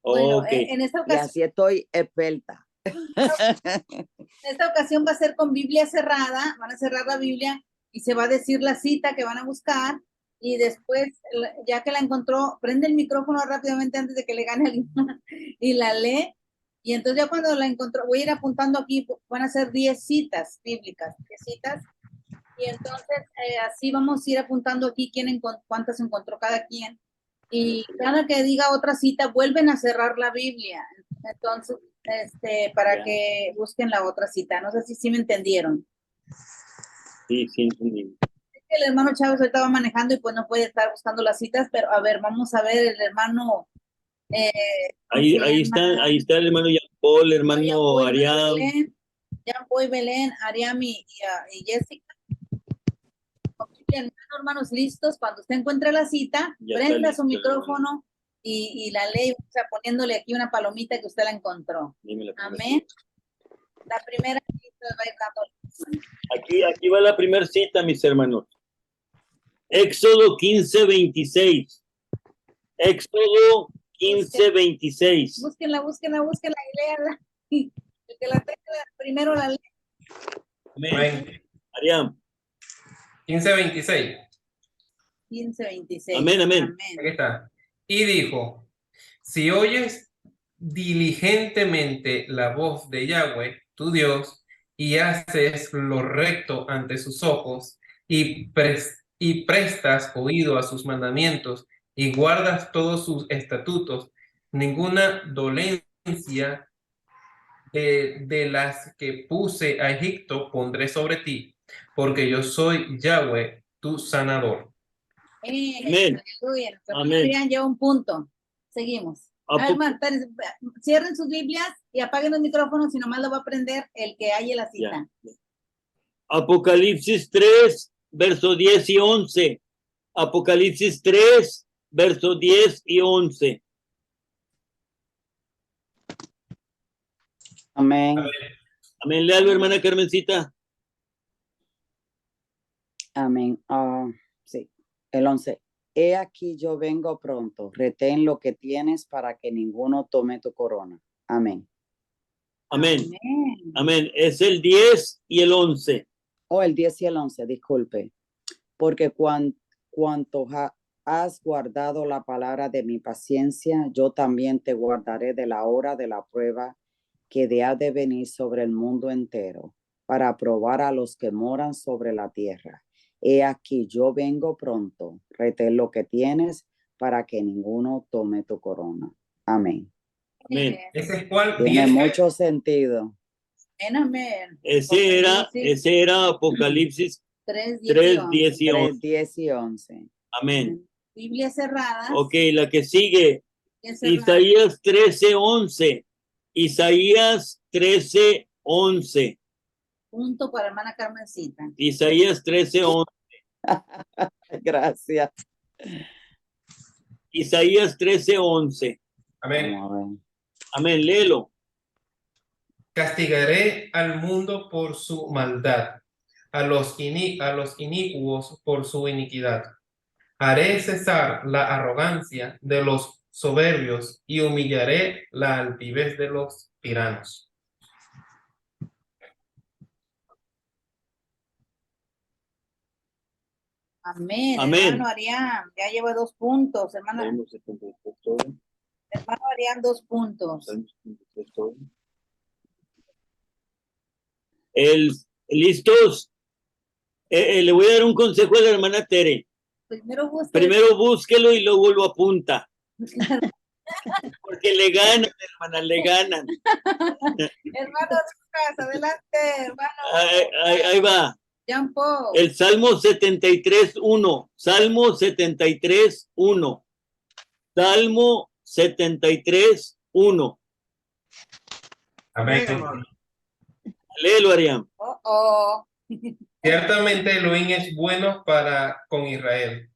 Bueno, Okay. en esta ocasión. Y así estoy experta. En esta ocasión va a ser con Biblia cerrada, van a cerrar la Biblia y se va a decir la cita que van a buscar, y después, ya que la encontró, prende el micrófono rápidamente antes de que le gane alguien y la lee. Y entonces ya cuando la encontró, voy a ir apuntando aquí, van a ser 10 citas bíblicas, 10 citas. Y entonces así vamos a ir apuntando aquí cuántas encontró cada quien. Y cada que diga otra cita, vuelven a cerrar la Biblia. Entonces, para que busquen la otra cita. No sé si me entendieron. Sí, entendí. El hermano Chávez ahorita va manejando y pues no puede estar buscando las citas, pero a ver, vamos a ver el hermano. Ahí está el hermano Jean Paul, el hermano Ariam. Jean Paul, Belén, Ariam y Jessica. Hermanos, listos. Cuando usted encuentre la cita, ya prenda su micrófono y la ley, o sea, poniéndole aquí una palomita que usted la encontró. Amén. La primera cita va a ir dando. Aquí va la primera cita, mis hermanos. Éxodo 15:26. Éxodo 15:26. Búsquenla y léala. El que la tenga primero la lee. Amén. Ariam. 15:26. 15:26. Amén. Aquí está. Y dijo: si oyes diligentemente la voz de Yahweh, tu Dios, y haces lo recto ante sus ojos, y prestas oído a sus mandamientos, y guardas todos sus estatutos, ninguna dolencia de las que puse a Egipto pondré sobre ti, porque yo soy Yahweh, tu sanador. Amén. Aleluya. Nuestro hermano Amén. Adrián lleva un punto. Seguimos. A ver, hermano, espérense, cierren sus Biblias y apaguen los micrófonos, si nomás lo va a prender el que haya la cita. Apocalipsis 3, verso 10 y 11. Apocalipsis 3, verso 10 y 11. Amén. Amén. Léalo, hermana Carmencita. Amén. Sí, el 11. He aquí yo vengo pronto. Retén lo que tienes para que ninguno tome tu corona. Amén. Amén. Amén. Amén. Es el 10 y el 11. El 10 y el 11, disculpe. Porque cuanto has guardado la palabra de mi paciencia, yo también te guardaré de la hora de la prueba que ha de venir sobre el mundo entero, para probar a los que moran sobre la tierra. He aquí yo vengo pronto. Retén lo que tienes para que ninguno tome tu corona. Amén. Amén. ¿Ese es cuál? Tiene 10. mucho sentido. Amén. Ese era Apocalipsis 3, 3, 10 y 11. 10 y 11. Amén. Biblia cerrada. Ok, la que sigue. Isaías 13, 11. Isaías 13, 11. Punto para hermana Carmencita. Isaías 13, 11. Gracias. Isaías 13, 11. Amén. Vamos a ver. Amén, léelo. Castigaré al mundo por su maldad, a los inicuos por su iniquidad. Haré cesar la arrogancia de los soberbios y humillaré la altivez de los tiranos. Amén. Amén. Hermano Arián, ya lleva 2 puntos. Hermano Arián, 2 puntos. ¿Listos? Le voy a dar un consejo a la hermana Tere. Primero búsquelo y luego lo apunta. Porque le ganan, hermana, le ganan. Hermano Lucas, adelante, hermano. Ahí va. Jean Paul. El Salmo 73, 1. Salmo 73, 1. Salmo 73, 1. Amén. Léelo, Arián. Ciertamente Elohim es bueno para con Israel,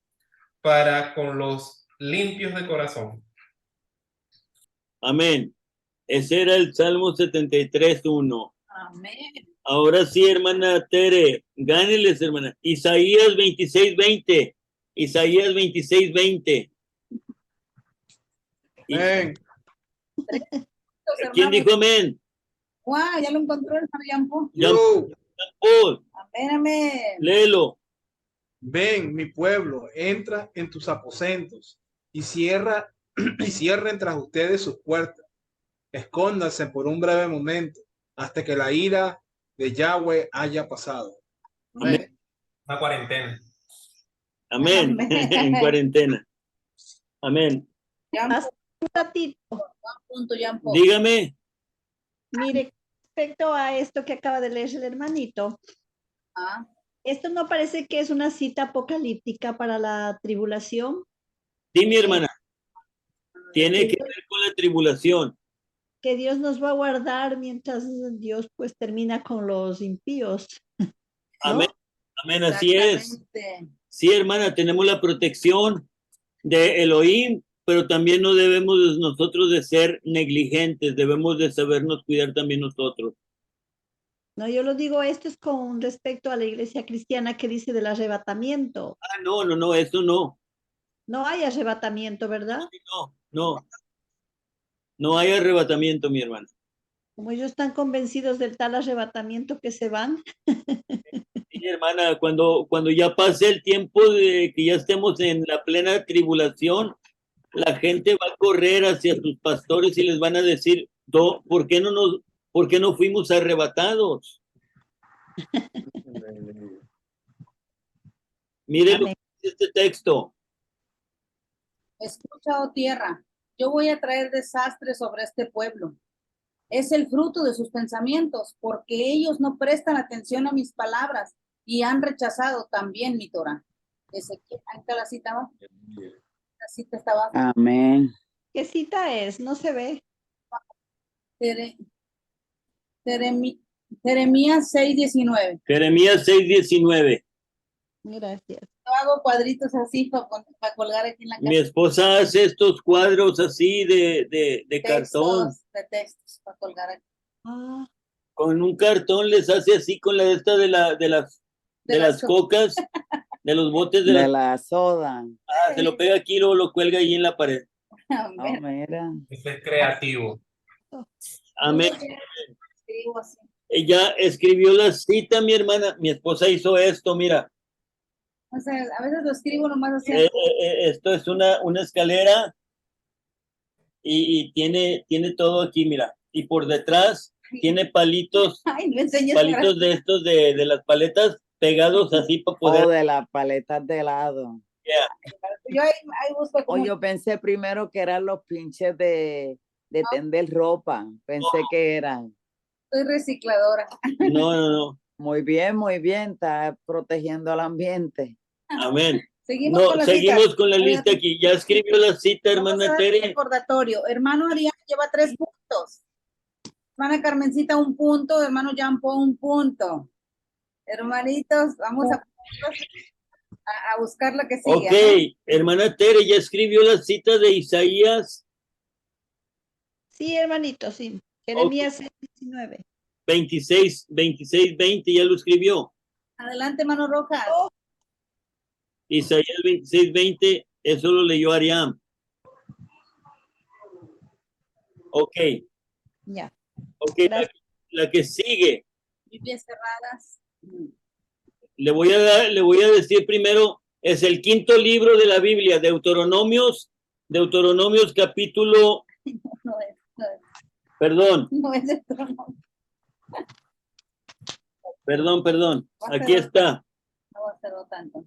para con los limpios de corazón. Amén. Ese era el Salmo 73, 1. Amén. Ahora sí, hermana Tere, gáneles, hermana. Isaías 26, 20. Isaías 26, 20. Amén. ¿Quién dijo amén? Wow, ya lo encontró el Jean Paul. Yo, Paul, Amén, amén. léelo. ven, mi pueblo, entra en tus aposentos y cierra tras ustedes sus puertas. Escóndanse por un breve momento hasta que la ira de Yahweh haya pasado. Amén. Una cuarentena. Amén. Amén. En cuarentena. Amén. Jean Haz un ratito. Punto, Jean Paul. Dígame. Mire, respecto a esto que acaba de leer el hermanito, Ah, ¿esto no parece que es una cita apocalíptica para la tribulación? Sí, mi hermana. Tiene que ver con la tribulación. Que Dios nos va a guardar mientras Dios pues termina con los impíos. ¿no? Amén. Amén, así es. exactamente. Sí, hermana, tenemos la protección de Elohim, pero también no debemos nosotros de ser negligentes, debemos de sabernos cuidar también nosotros. No, yo lo digo, esto es con respecto a la iglesia cristiana que dice del arrebatamiento. Ah, no, eso no. No hay arrebatamiento, ¿verdad? No hay arrebatamiento, mi hermana. Como ellos están convencidos del tal arrebatamiento que se van. Sí, hermana, cuando ya pase el tiempo de que ya estemos en la plena tribulación, la gente va a correr hacia sus pastores y les van a decir, ¿por qué no fuimos arrebatados? Mire lo Amén. que dice este texto. Escucha, oh tierra, yo voy a traer desastre sobre este pueblo. Es el fruto de sus pensamientos, porque ellos no prestan atención a mis palabras y han rechazado también mi Torah. Ezequiel, ahí está la cita abajo. La cita está abajo. Amén. ¿Qué cita es? No se ve. Jeremías 6:19. Jeremías 6:19. Gracias. Yo hago cuadritos así para colgar aquí en la casa. Mi esposa hace estos cuadros así de cartón. De textos para colgar aquí. Ah, Con un cartón les hace así con la esta de las De las cocas, de los botes de De las. la soda. Se lo pega aquí y luego lo cuelga ahí en la pared. Oh, mira. Eso es creativo. Amén. Escribo así. Ella escribió la cita, mi hermana. Mi esposa hizo esto, mira. O sea, a veces lo escribo nomás así. Esto es una escalera y tiene todo aquí, mira. Y por detrás tiene palitos, Ay, no enseñes palitos de estos de las paletas pegados así para poder. O de las paletas de helado. Yo ahí busco O como yo pensé primero que eran los pinches de tender ropa. Pensé que eran. soy recicladora. No. Muy bien. Está protegiendo al ambiente. Amén. Seguimos No, con la seguimos cita. con la lista aquí. Ya escribió la cita, Vamos a hermana dar el Tere. recordatorio. Hermano Arián lleva 3 puntos. Hermana Carmencita 1 punto. Hermano Jampo 1 punto. Hermanitos, vamos a buscar la que sigue. Ok, ¿no? hermana Tere, ya escribió la cita de Isaías sí, hermanito, sí. Jeremías 6:19. 26:20, ya lo escribió. Adelante, hermano Rojas. Isaías 26:20, eso lo leyó Ariam. Ok, Ya. ok, Gracias. la que sigue. Biblias cerradas. Le voy a decir primero, es el 5.º libro de la Biblia, Deuteronomios capítulo, perdón, No es Deuteronomio. perdón, aquí está. No va a ser tanto.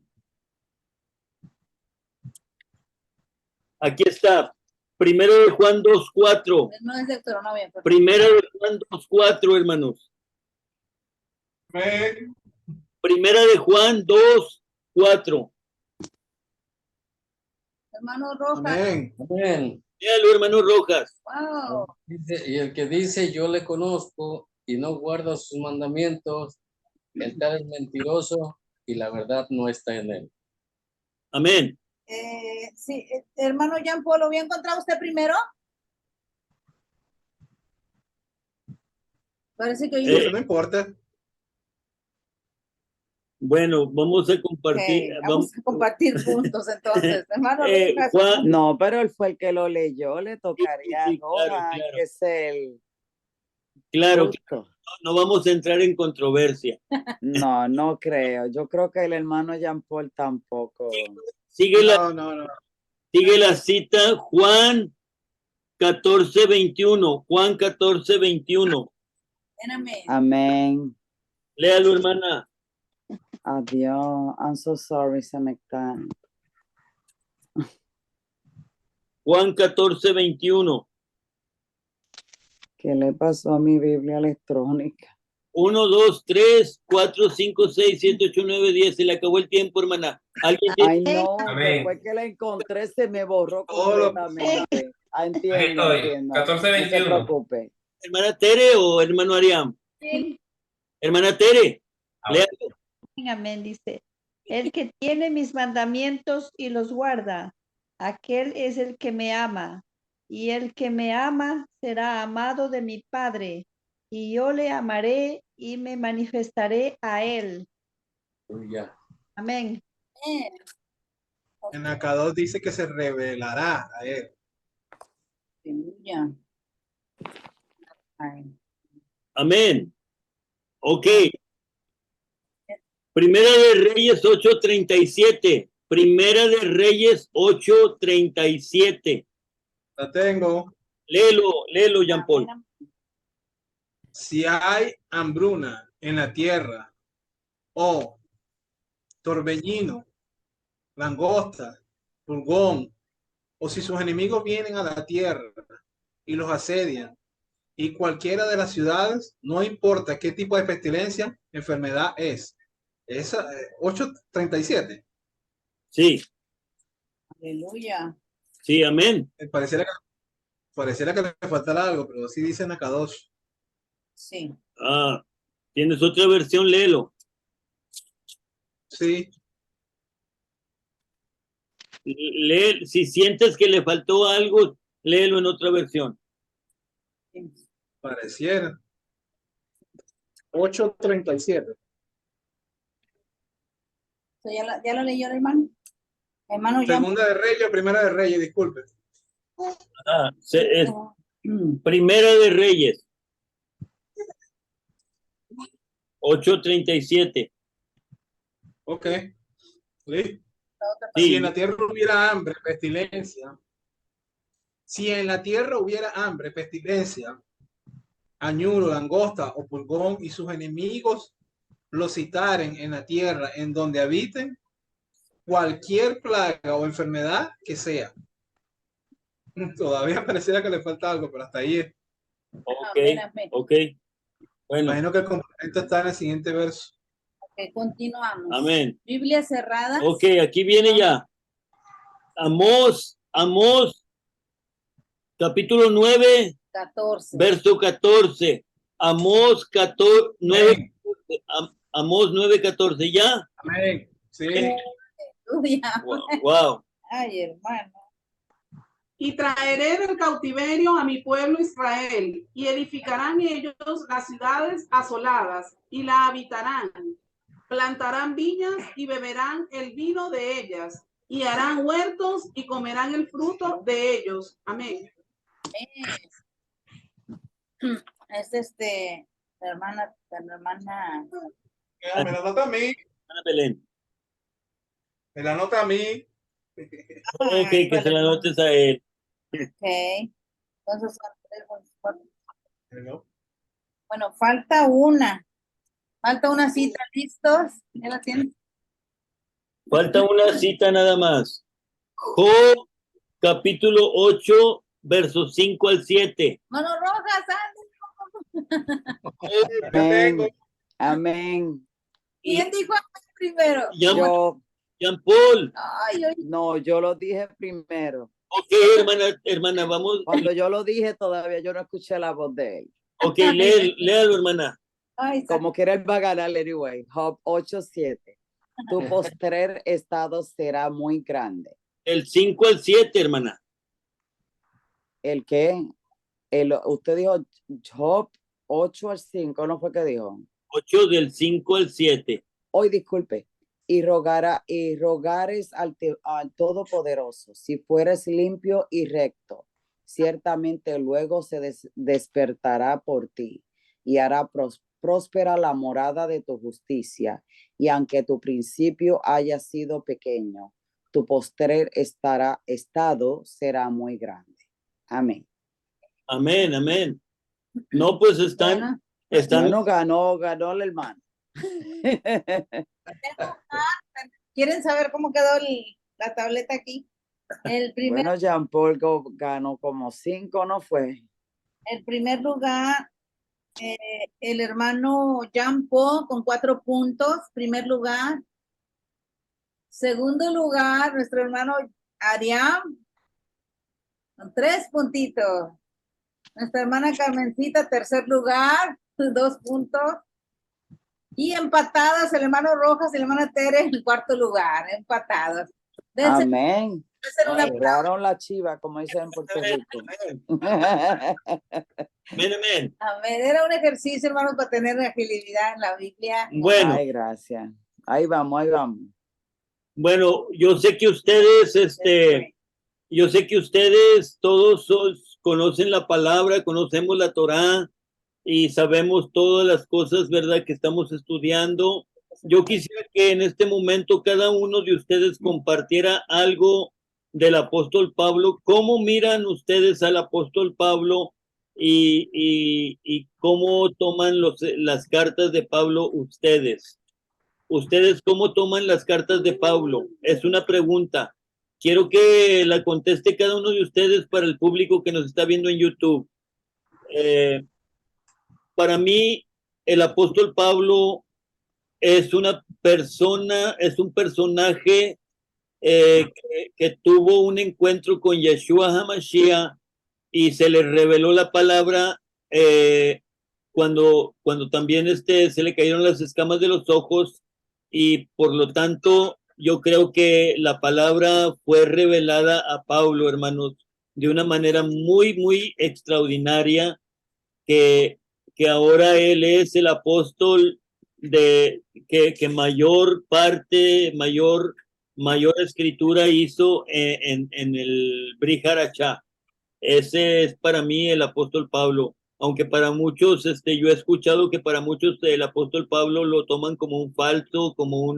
Aquí está. Primero de Juan 2:4. No es Deuteronomio. Primero de Juan 2:4, hermanos. Amén. Primera de Juan 2:4. Hermano Rojas. Amén. Amén. Léalo, hermano Rojas. Wow. Y el que dice yo le conozco y no guarda sus mandamientos, el tal es mentiroso y la verdad no está en él. Amén. Sí, hermano Jean Paul, ¿lo había encontrado usted primero? Parece que hoy Eso no importa. Bueno, vamos a compartir. vamos a compartir puntos entonces. Hermano Rojas. Juan, No, pero él fue el que lo leyó. Le tocaría Sí, a Rojas, claro. que es el claro, justo. no vamos a entrar en controversia. No creo. Yo creo que el hermano Jean Paul tampoco. Sigue No. la cita, Juan 14:21. Juan 14:21. Amén. Amén. Léalo, hermana. Adiós. I'm so sorry, se me cae. Juan 14:21. ¿Qué le pasó a mi Biblia electrónica? 1, 2, 3, 4, 5, 6, 7, 8, 9, 10. Se le acabó el tiempo, hermana. ¿Alguien tiene? Ay, no, Amén. después que la encontré se me borró Todo lo- completamente. Ah, Aquí entiendo, estoy, entiendo. 14:21. No se preocupe. ¿Hermana Tere o hermano Ariam? Sí. Hermana Tere, Amén. léalo. Amén, dice. El que tiene mis mandamientos y los guarda, aquel es el que me ama. Y el que me ama será amado de mi Padre. Y yo le amaré y me manifestaré a él. Aleluya. Amén. En acá 2 dice que se revelará a él. Aleluya. Ay. Amén. Ok. Primera de Reyes 8:37. Primera de Reyes 8:37. La tengo. Léelo, Jean Paul. Si hay hambruna en la tierra o torbellino, langosta, pulgón, o si sus enemigos vienen a la tierra y los asedian, y cualquiera de las ciudades, no importa qué tipo de pestilencia, enfermedad es. Esa, 8:37. Sí, Aleluya. sí, amén. Pareciera que le faltara algo, pero sí dice en Akadosh. Sí. Ah, ¿tienes otra versión? Léelo. Sí, Lee, si sientes que le faltó algo, léelo en otra versión. pareciera. 8:37. ¿Ya lo leyó el hermano? Hermano Jean. Segunda de Reyes o Primera de Reyes, disculpe. Ah, Primera de Reyes. 8:37. Ok. ¿Sí? Sí. Si en la tierra hubiera hambre, pestilencia. Si en la tierra hubiera hambre, pestilencia, añuro, langosta o pulgón, y sus enemigos los citaren en la tierra en donde habiten, cualquier plaga o enfermedad que sea. Todavía pareciera que le falta algo, pero hasta ahí es. Ok, Amén, amén. ok. Bueno, Imagino que el complemento está en el siguiente verso. Ok, continuamos. amén. Biblia cerrada. Ok, aquí viene ya. Amós, capítulo 9, 14. verso 14. Amós 14, 9, Amós 9:14. ¿Ya? Amén. Sí. Aleluya. Wow. Ay, hermano. Y traeré del cautiverio a mi pueblo Israel, y edificarán ellos las ciudades asoladas, y la habitarán. Plantarán viñas y beberán el vino de ellas, y harán huertos y comerán el fruto de ellos. Amén. Es la hermana. Me la nota a mí. Ana Belén. Me la nota a mí. Ok, que se la notes a él. Ok. Entonces son 3, 4. ¿No? Bueno, falta una. Falta una cita. ¿Listos? ¿Ya la tienen? Falta una cita nada más. Job, capítulo 8, versos 5 al 7. Mano Rojas, Amén. Amén. ¿quién dijo primero? Yo, Jean Paul. Ay, oye. no, yo lo dije primero. Ok, hermana, vamos. Cuando yo lo dije, todavía yo no escuché la voz de él. Ok, léalo, hermana. Ay, Como quiera, él va a ganar anyway. Job 8:7. Tu postrer estado será muy grande. El 5 al 7, hermana. ¿El qué? Usted dijo Job 8:5, ¿no fue que dijo? 8 del 5 al 7. Hoy disculpe. Y rogares al Todopoderoso, si fueres limpio y recto, ciertamente luego se despertará por ti y hará próspera la morada de tu justicia. Y aunque tu principio haya sido pequeño, tu postrer estado será muy grande. Amén. Amén, amén. No, pues están. Bueno, ganó el hermano. ¿Quieren saber cómo quedó la tableta aquí? El primer, Bueno, Jean Paul ganó como 5, ¿no fue? el primer lugar, el hermano Jean Paul con 4 puntos, primer lugar. Segundo lugar, nuestro hermano Ariam con 3 puntitos. Nuestra hermana Carmencita, tercer lugar, 2 puntos. Y empatadas, el hermano Rojas y la hermana Tere en el cuarto lugar, empatados. Amén. Una... Cerraron la chiva, como dicen en Puerto Rico. Amén, amén. Amén. Era un ejercicio, hermano, para tener agilidad en la Biblia. Bueno. Ay, gracias. Ahí vamos, ahí vamos. Bueno, yo sé que ustedes todos conocen la palabra, conocemos la Torá y sabemos todas las cosas, ¿verdad?, que estamos estudiando. Yo quisiera que en este momento cada uno de ustedes compartiera algo del apóstol Pablo. ¿Cómo miran ustedes al apóstol Pablo y cómo toman las cartas de Pablo ustedes? ¿ustedes cómo toman las cartas de Pablo? Es una pregunta. Quiero que la conteste cada uno de ustedes para el público que nos está viendo en YouTube. Para mí, el apóstol Pablo es una persona, es un personaje que tuvo un encuentro con Yeshua HaMashiach y se le reveló la palabra cuando también se le cayeron las escamas de los ojos, y por lo tanto yo creo que la palabra fue revelada a Pablo, hermanos, de una manera muy, muy extraordinaria, que ahora él es el apóstol que mayor parte, mayor escritura hizo en el Brit Hadashah. Ese es para mí el apóstol Pablo, aunque para muchos, yo he escuchado que para muchos el apóstol Pablo lo toman como un falso, como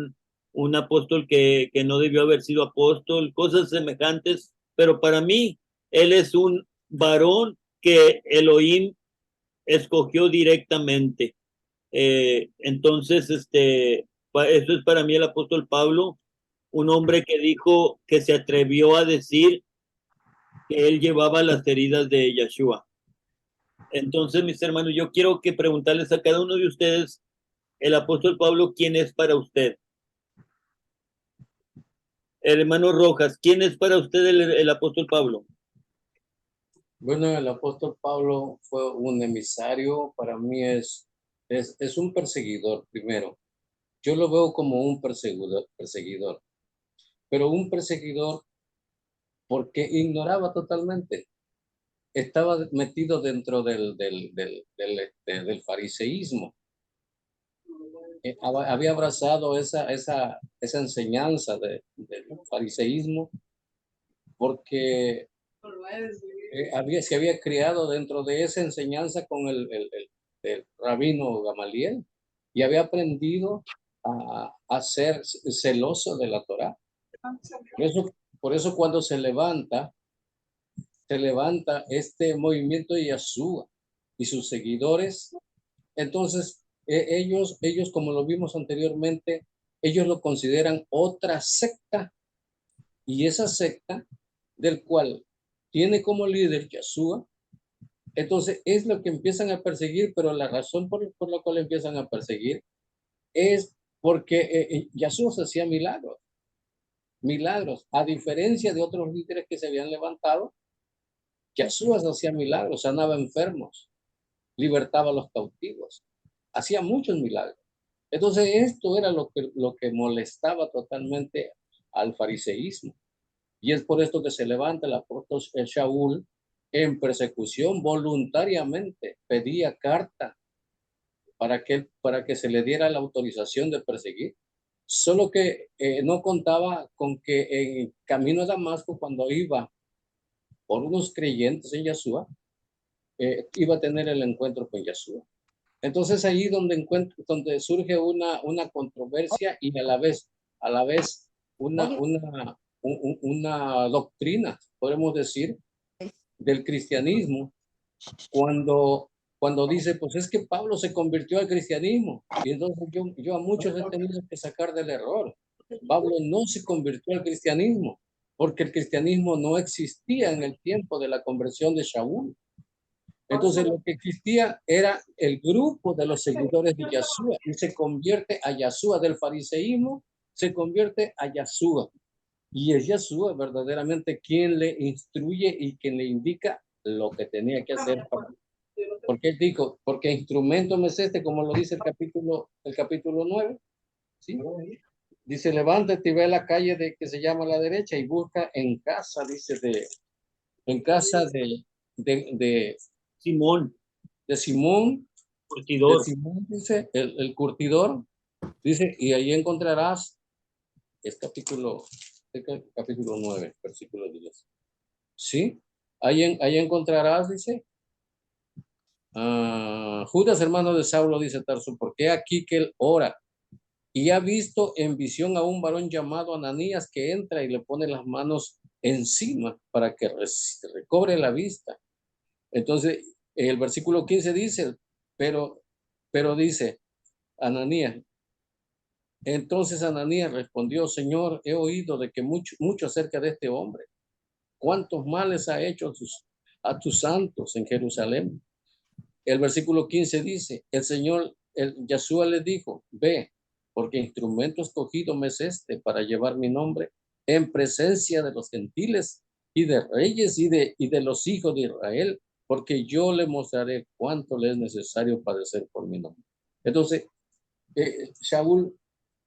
un apóstol que no debió haber sido apóstol, cosas semejantes, pero para mí él es un varón que Elohim escogió directamente. Entonces, eso es para mí el apóstol Pablo, un hombre que dijo, que se atrevió a decir que él llevaba las heridas de Yeshua. Entonces, mis hermanos, yo quiero que preguntarles a cada uno de ustedes, el apóstol Pablo, ¿quién es para usted? El hermano Rojas, ¿quién es para usted el apóstol Pablo? Bueno, el apóstol Pablo fue un emisario, para mí es un perseguidor primero. Yo lo veo como un perseguidor, pero un perseguidor porque ignoraba totalmente. Estaba metido dentro del fariseísmo. Había abrazado esa enseñanza del fariseísmo porque se había criado dentro de esa enseñanza con el rabino Gamaliel y había aprendido a ser celoso de la Torá. Por eso cuando se levanta este movimiento de Yeshua y sus seguidores, entonces ellos, como lo vimos anteriormente, ellos lo consideran otra secta, y esa secta del cual tiene como líder Yeshua, entonces es lo que empiezan a perseguir, pero la razón por la cual empiezan a perseguir es porque Yeshua se hacía milagros, a diferencia de otros líderes que se habían levantado. Yeshua hacía milagros, sanaba enfermos, libertaba a los cautivos, hacía muchos milagros. Entonces esto era lo que molestaba totalmente al fariseísmo. Y es por esto que se levanta el apóstol Shaul en persecución, voluntariamente pedía carta para que se le diera la autorización de perseguir. Solo que no contaba con que en camino a Damasco, cuando iba por unos creyentes en Yeshua, iba a tener el encuentro con Yeshua. Entonces allí donde surge una controversia y a la vez una doctrina, podemos decir, del cristianismo, cuando dice, pues es que Pablo se convirtió al cristianismo, y entonces yo a muchos he tenido que sacar del error. Pablo no se convirtió al cristianismo, porque el cristianismo no existía en el tiempo de la conversión de Shaul. Entonces lo que existía era el grupo de los seguidores de Yeshua, y se convierte a Yeshua del fariseísmo, se convierte a Yeshua. Y es Yeshua verdaderamente quien le instruye y quien le indica lo que tenía que hacer. Porque él dijo, porque instrumento me es este, como lo dice el capítulo 9. ¿Sí? Dice, levántate y ve a la calle que se llama a la derecha y busca en casa, dice, en casa de Simón, curtidor. Dice, el curtidor, dice, y ahí encontrarás, es capítulo 9, versículo 10. ¿Sí? Ahí encontrarás, dice, Judas, hermano de Saulo, dice Tarso, porque aquí que él ora y ha visto en visión a un varón llamado Ananías que entra y le pone las manos encima para que recobre la vista. Entonces, el versículo 15 dice, pero dice, Ananías, Entonces Ananías respondió, Señor, he oído de que mucho acerca de este hombre. ¿Cuántos males ha hecho a tus santos en Jerusalén? El versículo 15 dice, el Señor, Yeshua le dijo, ve, porque instrumento escogido me es este para llevar mi nombre en presencia de los gentiles y de reyes y de los hijos de Israel, porque yo le mostraré cuánto le es necesario padecer por mi nombre. Entonces, Shaul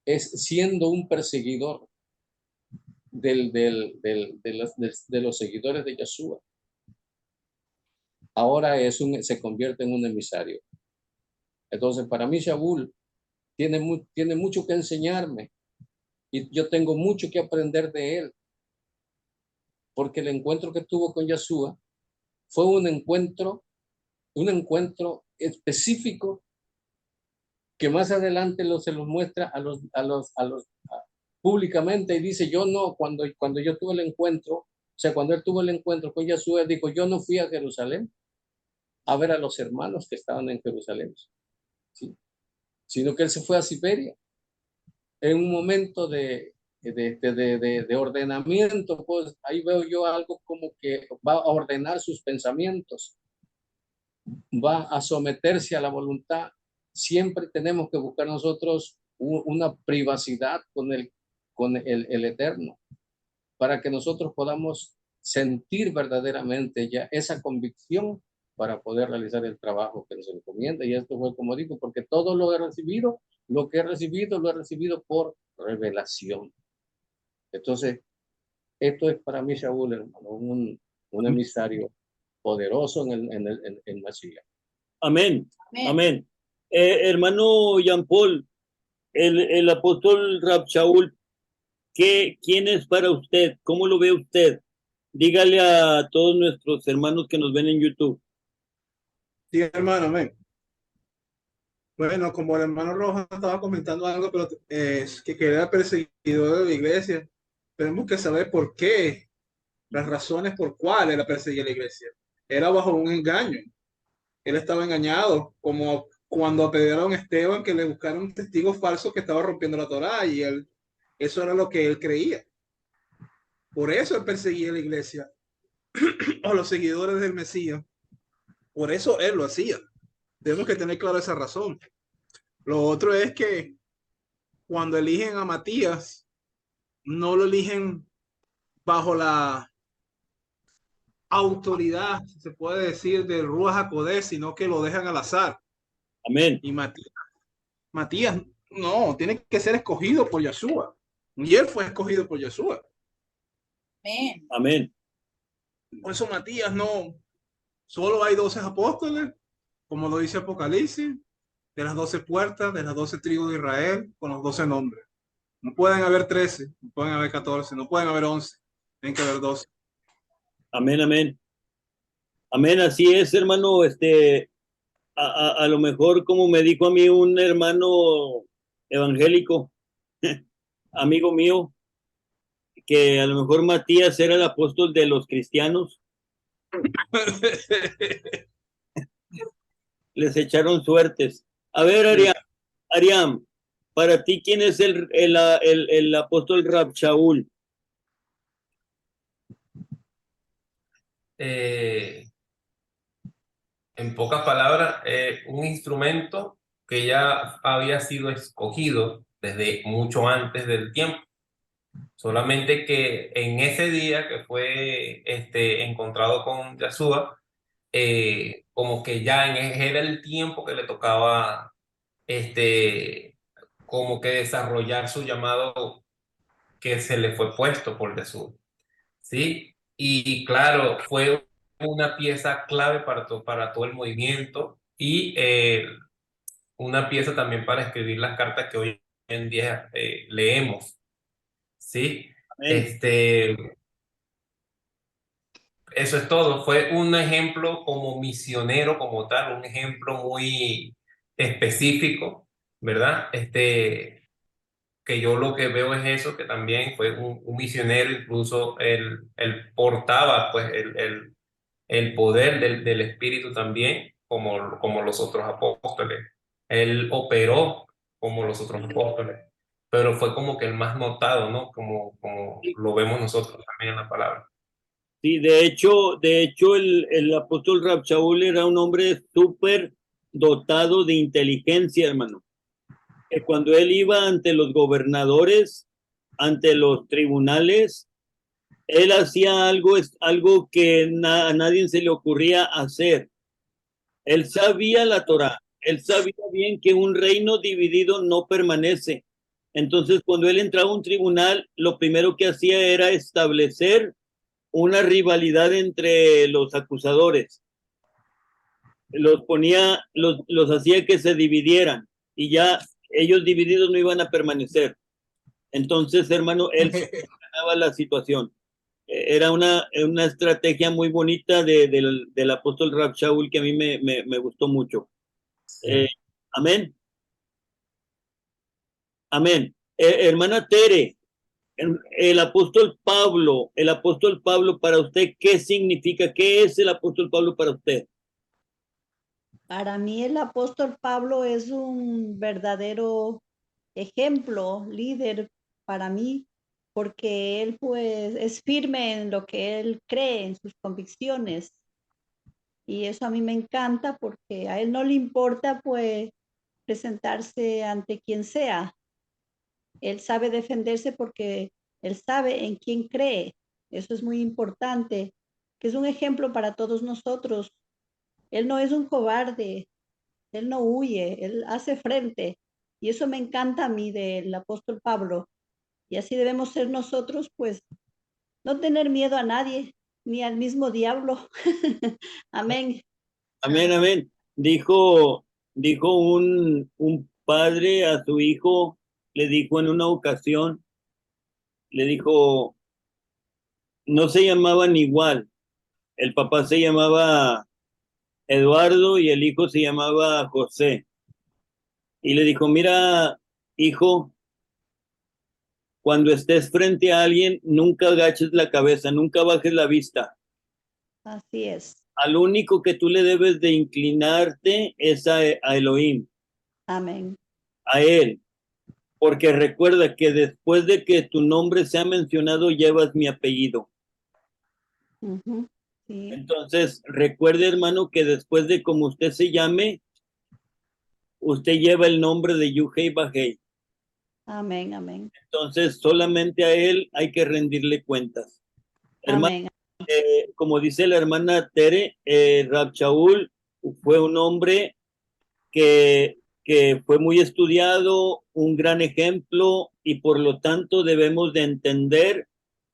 es siendo un perseguidor de los seguidores de Yeshua. Ahora se convierte en un emisario. Entonces, para mí, Shaul tiene mucho que enseñarme y yo tengo mucho que aprender de él, porque el encuentro que tuvo con Yeshua fue un encuentro específico que más adelante se los muestra públicamente y dice, yo no, cuando yo tuve el encuentro, o sea, cuando él tuvo el encuentro con Yeshua, dijo, yo no fui a Jerusalén a ver a los hermanos que estaban en Jerusalén, ¿sí? Sino que él se fue a Siberia en un momento de ordenamiento. Pues ahí veo yo algo como que va a ordenar sus pensamientos, va a someterse a la voluntad. Siempre tenemos que buscar nosotros una privacidad con el Eterno, para que nosotros podamos sentir verdaderamente ya esa convicción para poder realizar el trabajo que nos encomienda. Y esto fue como digo, porque todo lo que he recibido, lo he recibido por revelación. Entonces, esto es para mí, Shaul, hermano, un emisario poderoso en el Mashiach. Amén. Amén. Amén. Hermano Jean Paul, el apóstol Rab Shaul, ¿quién es para usted? ¿Cómo lo ve usted? Dígale a todos nuestros hermanos que nos ven en YouTube. Sí, hermano, amén. Bueno, como el hermano Rojas estaba comentando algo, pero es que era perseguidor de la iglesia, tenemos que saber por qué, las razones por cuáles era perseguir a la iglesia. Era bajo un engaño. Él estaba engañado, como cuando apedrearon a Esteban, que le buscaron testigos falsos que estaba rompiendo la Torá, y eso era lo que él creía. Por eso él perseguía a la iglesia, a los seguidores del Mesías. Por eso él lo hacía. Tenemos que tener claro esa razón. Lo otro es que cuando eligen a Matías, no lo eligen bajo la autoridad, se puede decir, del Ruach HaKodesh, sino que lo dejan al azar. Amén. Y Matías no, tiene que ser escogido por Yeshua. Y él fue escogido por Yeshua. Amén. Amén. Por eso Matías no, solo hay 12 apóstoles, como lo dice Apocalipsis, de las 12 puertas, de las 12 tribus de Israel, con los 12 nombres. No pueden haber 13, no pueden haber 14, no pueden haber 11, tienen que haber 12. Amén, amén. Amén, así es, hermano. A lo mejor, como me dijo a mí un hermano evangélico, amigo mío, que a lo mejor Matías era el apóstol de los cristianos. Les echaron suertes. A ver, Ariam, para ti, ¿quién es el apóstol Rab Shaul? En pocas palabras, un instrumento que ya había sido escogido desde mucho antes del tiempo. Solamente que en ese día que fue encontrado con Yeshua, como que ya era el tiempo que le tocaba como que desarrollar su llamado que se le fue puesto por Yeshua. ¿Sí? Y claro, fue una pieza clave para todo el movimiento y una pieza también para escribir las cartas que hoy en día leemos. ¿Sí? Amén. Eso es todo. Fue un ejemplo como misionero, como tal, un ejemplo muy específico, ¿verdad? Que yo lo que veo es eso, que también fue un misionero, incluso él portaba pues el poder del Espíritu también, como los otros apóstoles. Él operó como los otros apóstoles. pero fue como que el más notado, ¿no? Como lo vemos nosotros también en la palabra. Sí, de hecho, el apóstol Rab Shaul era un hombre súper dotado de inteligencia, hermano. Que cuando él iba ante los gobernadores, ante los tribunales, él hacía algo que a nadie se le ocurría hacer. Él sabía la Torá, él sabía bien que un reino dividido no permanece. Entonces, cuando él entraba a un tribunal, lo primero que hacía era establecer una rivalidad entre los acusadores. Los hacía que se dividieran y ya ellos divididos no iban a permanecer. Entonces, hermano, él ganaba la situación. Era una estrategia muy bonita del apóstol Rab Shaul que a mí me gustó mucho. Amén. Amén. Hermana Tere, el apóstol Pablo para usted, ¿qué significa? ¿Qué es el apóstol Pablo para usted? Para mí el apóstol Pablo es un verdadero ejemplo, líder para mí, porque él pues es firme en lo que él cree, en sus convicciones. Y eso a mí me encanta porque a él no le importa pues presentarse ante quien sea. Él sabe defenderse porque él sabe en quién cree. Eso es muy importante, que es un ejemplo para todos nosotros. Él no es un cobarde, él no huye, él hace frente. Y eso me encanta a mí del apóstol Pablo. Y así debemos ser nosotros, pues, no tener miedo a nadie, ni al mismo diablo. Amén. Amén, amén. Dijo un padre a su hijo, le dijo en una ocasión, le dijo, no se llamaban igual. El papá se llamaba Eduardo y el hijo se llamaba José. Y le dijo, mira, hijo, cuando estés frente a alguien, nunca agaches la cabeza, nunca bajes la vista. Así es. Al único que tú le debes de inclinarte es a Elohim, Amén. a él. Porque recuerda que después de que tu nombre sea mencionado, llevas mi apellido. Ujú, sí. Entonces, recuerde, hermano, que después de como usted se llame, usted lleva el nombre de Yuhei Bajei. Amén, amén. Entonces, solamente a él hay que rendirle cuentas. Hermano, Amén. como dice la hermana Tere, Rab Shaul fue un hombre que fue muy estudiado, un gran ejemplo, y por lo tanto debemos de entender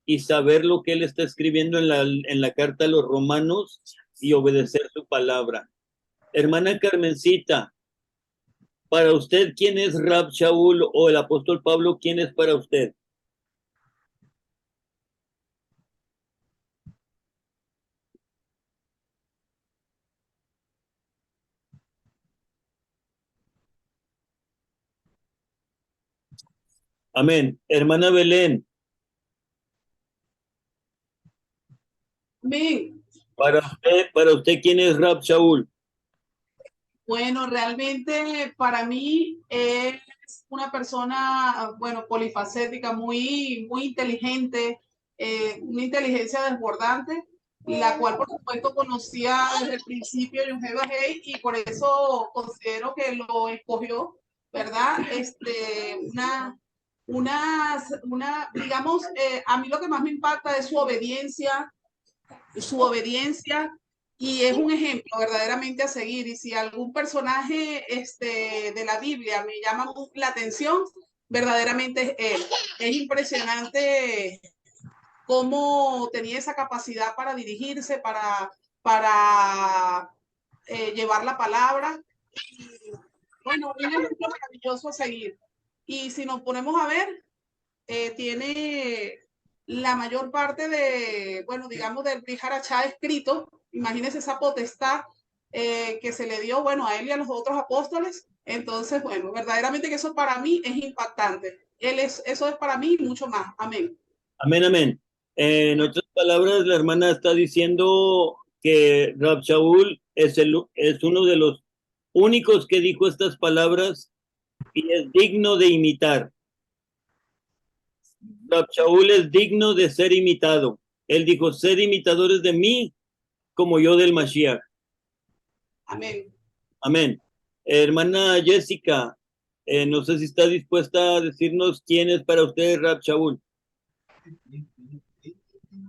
y saber lo que él está escribiendo en la carta a los romanos y obedecer su palabra. Hermana Carmencita, para usted, ¿quién es Rab Shaul o el apóstol Pablo? ¿Quién es para usted? Amén. Hermana Belén, Amén. para usted, ¿quién es Rab Shaul? Bueno, realmente para mí es una persona, bueno, polifacética, muy inteligente, una inteligencia desbordante, la cual por supuesto conocía desde el principio Yohei Bajei y por eso considero que lo escogió, ¿verdad? Digamos, a mí lo que más me impacta es su obediencia y es un ejemplo verdaderamente a seguir. Y si algún personaje de la Biblia me llama la atención, verdaderamente es él. Es impresionante cómo tenía esa capacidad para dirigirse, para llevar la palabra. Y, bueno, un ejemplo maravilloso a seguir. Y si nos ponemos a ver, tiene la mayor parte de, bueno, digamos, del Priharachá escrito. Imagínense esa potestad que se le dio, bueno, a él y a los otros apóstoles. Entonces, bueno, verdaderamente que eso para mí es impactante. Eso es para mí mucho más. Amén. Amén, amén. En otras palabras, la hermana está diciendo que Rab Shaul es uno de los únicos que dijo estas palabras y es digno de imitar. Rab Shaul es digno de ser imitado. Él dijo, sed imitadores de mí como yo del Mashiach. Amén. Amén. Hermana Jessica, no sé si está dispuesta a decirnos quién es para usted Rab Shaul.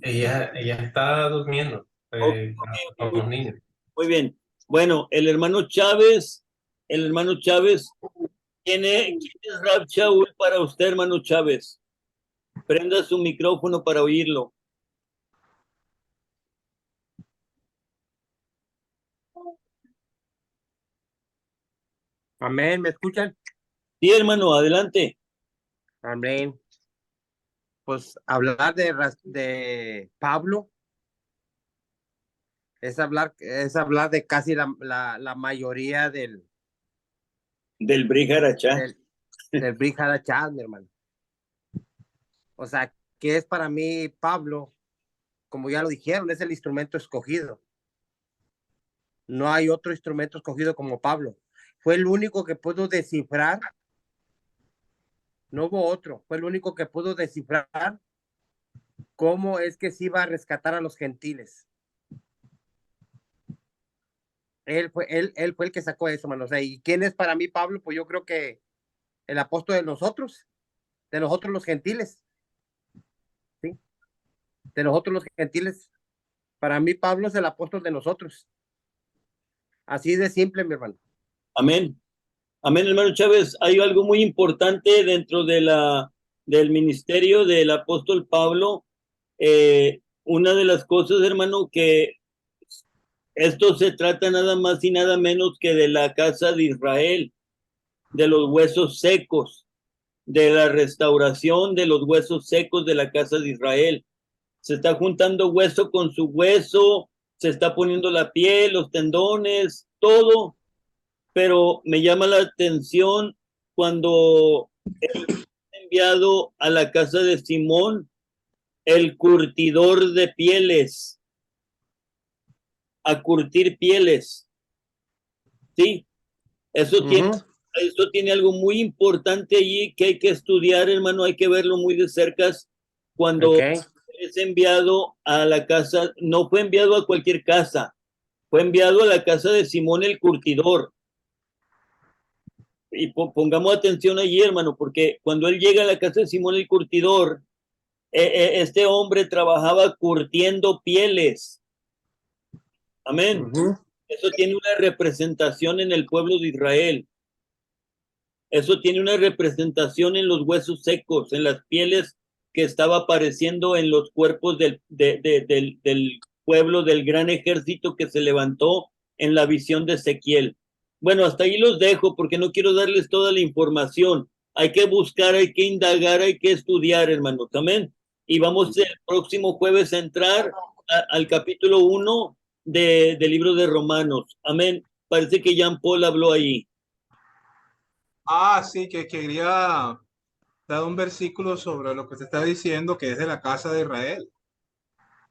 Ella está durmiendo con los niños. Muy bien. Bueno, el hermano Chávez, ¿quién es Rab Shaul para usted, hermano Chávez? Prenda su micrófono para oírlo. Amén, ¿me escuchan? Sí, hermano, adelante. Amén. Pues hablar de Pablo es hablar de casi la mayoría del Brit Harachá. del Brit Hadashah, mi hermano. O sea, que es para mí Pablo, como ya lo dijeron, es el instrumento escogido. No hay otro instrumento escogido como Pablo. Fue el único que pudo descifrar, no hubo otro, fue el único que pudo descifrar cómo es que se iba a rescatar a los gentiles. Él fue el que sacó eso, mano. O sea, ¿y quién es para mí Pablo? Pues yo creo que el apóstol de nosotros los gentiles, ¿sí? De nosotros los gentiles. Para mí Pablo es el apóstol de nosotros. Así de simple, mi hermano. Amén. Amén, hermano Chávez. Hay algo muy importante dentro del ministerio del apóstol Pablo. Una de las cosas, hermano, que esto se trata nada más y nada menos que de la casa de Israel, de los huesos secos, de la restauración de los huesos secos de la casa de Israel. Se está juntando hueso con su hueso, se está poniendo la piel, los tendones, todo, pero me llama la atención cuando él es enviado a la casa de Simón, el curtidor de pieles, a curtir pieles. Sí, eso tiene algo muy importante allí que hay que estudiar, hermano, hay que verlo muy de cerca cuando es enviado a la casa, no fue enviado a cualquier casa, fue enviado a la casa de Simón el curtidor. Y pongamos atención allí, hermano, porque cuando él llega a la casa de Simón el curtidor, este hombre trabajaba curtiendo pieles. Amén. Eso tiene una representación en el pueblo de Israel. Eso tiene una representación en los huesos secos, en las pieles que estaba apareciendo en los cuerpos del pueblo, del gran ejército que se levantó en la visión de Ezequiel. Bueno, hasta ahí los dejo porque no quiero darles toda la información. Hay que buscar, hay que indagar, hay que estudiar, hermanos. Amén. Y vamos el próximo jueves a entrar al capítulo 1 del libro de Romanos. Amén. Parece que Jean Paul habló ahí. Ah, sí, que quería dar un versículo sobre lo que te está diciendo, que es de la casa de Israel.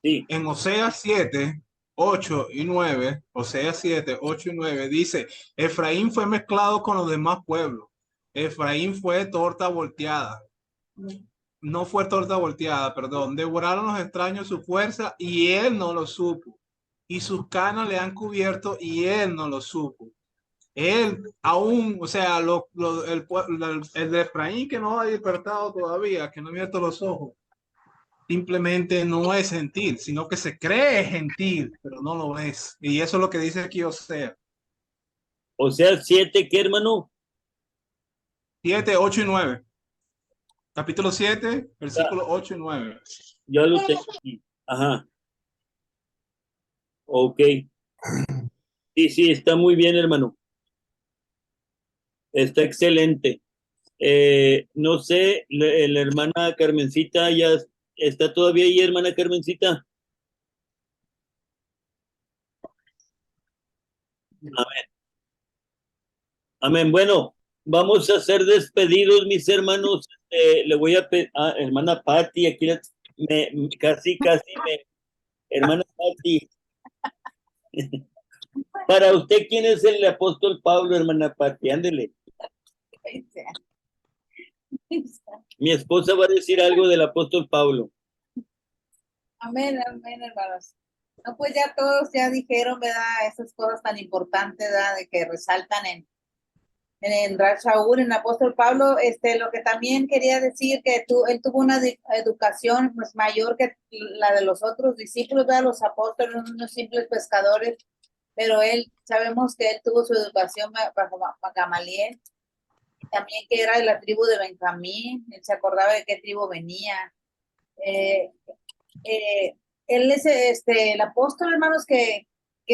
Sí. En Oseas 7, 8 y 9, Oseas 7, 8 y 9, dice, Efraín fue mezclado con los demás pueblos. Efraín fue torta volteada. No fue torta volteada, perdón. Devoraron los extraños su fuerza y él no lo supo. Y sus canas le han cubierto y él no lo supo. Él aún, o sea, el de Efraín que no ha despertado todavía, que no ha abierto los ojos, simplemente no es gentil, sino que se cree gentil, pero no lo es. Y eso es lo que dice aquí Oseas. Oseas 7, ¿qué, hermano? 7, 8 y 9. Capítulo 7, versículos 8 y 9. Ya lo tengo aquí. Ajá. Ok. Sí, está muy bien, hermano. Está excelente. No sé, la hermana Carmencita ya está todavía ahí, hermana Carmencita. Amén. Amén. Bueno, vamos a ser despedidos, mis hermanos. Le voy a pedir a hermana Patti, aquí casi hermana Patti. Para usted, ¿quién es el apóstol Pablo, hermana Patti? Ándele. Mi esposa va a decir algo del apóstol Pablo. Amén, amén, hermanos. No, pues ya todos ya dijeron, ¿verdad? Esas cosas tan importantes, ¿verdad? De que resaltan en Rab Shaul, en el apóstol Pablo. Lo que también quería decir, que él tuvo una educación pues mayor que la de los otros discípulos, ¿verdad? Los apóstoles, unos simples pescadores, pero sabemos que él tuvo su educación bajo Gamaliel, también que era de la tribu de Benjamín, él se acordaba de qué tribu venía. Él es el apóstol, hermanos, que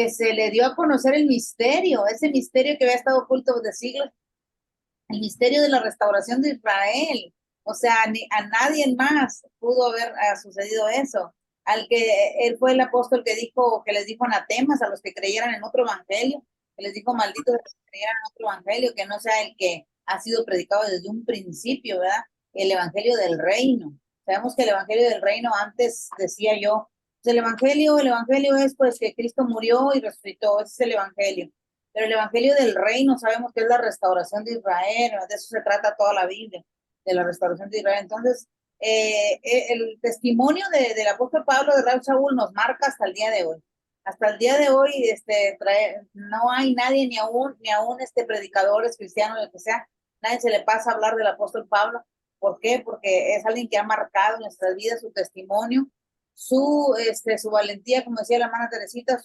se le dio a conocer el misterio, ese misterio que había estado oculto de siglos, el misterio de la restauración de Israel. O sea, a nadie más pudo haber sucedido eso. Él fue el apóstol que les dijo anatemas a los que creyeran en otro evangelio, que les dijo malditos a los que creyeran en otro evangelio, que no sea el que ha sido predicado desde un principio, ¿verdad? El evangelio del reino. Sabemos que el evangelio del reino, antes decía yo, pues el evangelio es pues que Cristo murió y resucitó, ese es el evangelio. Pero el evangelio del reino sabemos que es la restauración de Israel, de eso se trata toda la Biblia, de la restauración de Israel. Entonces, el testimonio del apóstol Pablo de Rab Shaul nos marca hasta el día de hoy. Hasta el día de hoy no hay nadie, ni aún predicadores cristianos, lo que sea, nadie se le pasa a hablar del apóstol Pablo. ¿Por qué? Porque es alguien que ha marcado en nuestras vidas su testimonio, su valentía, como decía la hermana Teresita,